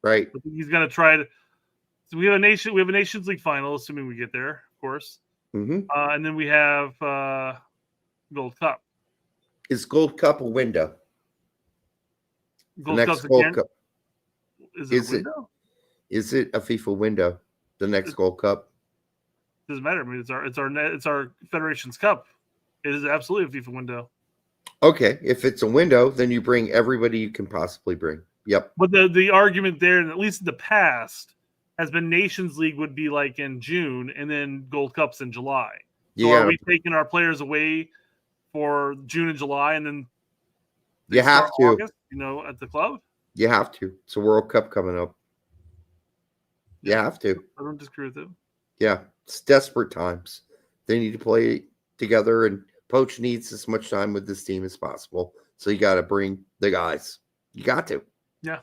Right. He's going to try to. So we have a Nations League final, assuming we get there, of course. Mm-hmm. And then we have Gold Cup. Is Gold Cup a window? Gold the Cup's next Gold again? Cup. Is it a window? Is it a FIFA window? The next Gold Cup. Doesn't matter. I mean, it's our Federation's Cup. It is absolutely a FIFA window. Okay, if it's a window, then you bring everybody you can possibly bring. Yep. But the argument there, at least in the past, has been Nations League would be like in June, and then Gold Cup's in July. So Yeah. are we taking our players away for June and July, and then You have to. August, at the club? You have to. It's a World Cup coming up. You have to. I don't disagree with it. Yeah, it's desperate times. They need to play together, and Poch needs as much time with this team as possible. So you got to bring the guys. You got to. Yeah.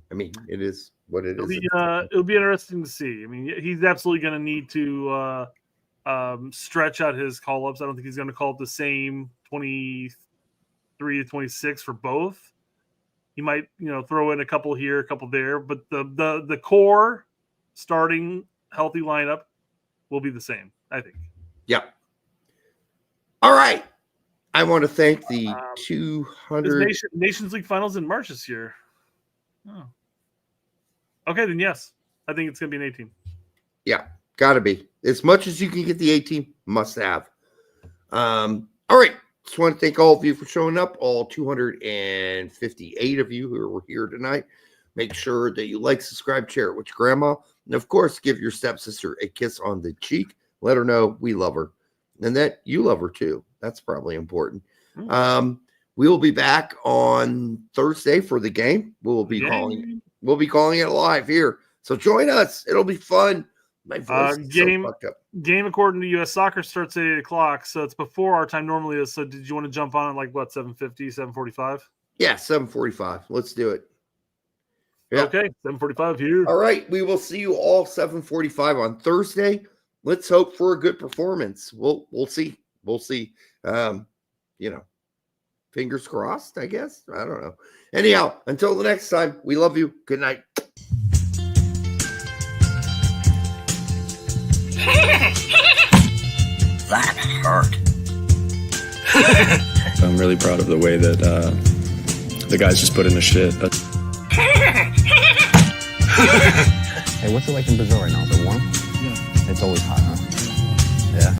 I mean, it is what it is. It'll be interesting to see. I mean, he's absolutely going to need to stretch out his call-ups. I don't think he's going to call up the same 23 to 26 for both. He might, throw in a couple here, a couple there, but the core starting healthy lineup will be the same, I think. Yeah. All right. I want to thank the 200 Nations League finals in March this year. Oh. Okay, then yes. I think it's going to be an A team. Yeah, got to be. As much as you can get the A team, must have. All right. Just want to thank all of you for showing up, all 258 of you who are here tonight. Make sure that you like, subscribe, share it with your grandma. And, of course, give your stepsister a kiss on the cheek. Let her know we love her and that you love her, too. That's probably important. We will be back on Thursday for the game. We'll be calling it live here. So join us. It'll be fun. My voice is so fucked up. Game according to US Soccer starts at 8 o'clock, so it's before our time normally is. So did you want to jump on at 7:50, 7:45? Yeah, 7:45. Let's do it. Yeah. Okay, 7:45 here. All right, we will see you all 7:45 on Thursday. Let's hope for a good performance. We'll see. We'll see. Fingers crossed, I guess. I don't know. Anyhow, until the next time, we love you. Good night. That hurt. I'm really proud of the way that the guys just put in the shit. Hey, what's it like in Brazil right now? Is it warm? Yeah. It's always hot, huh?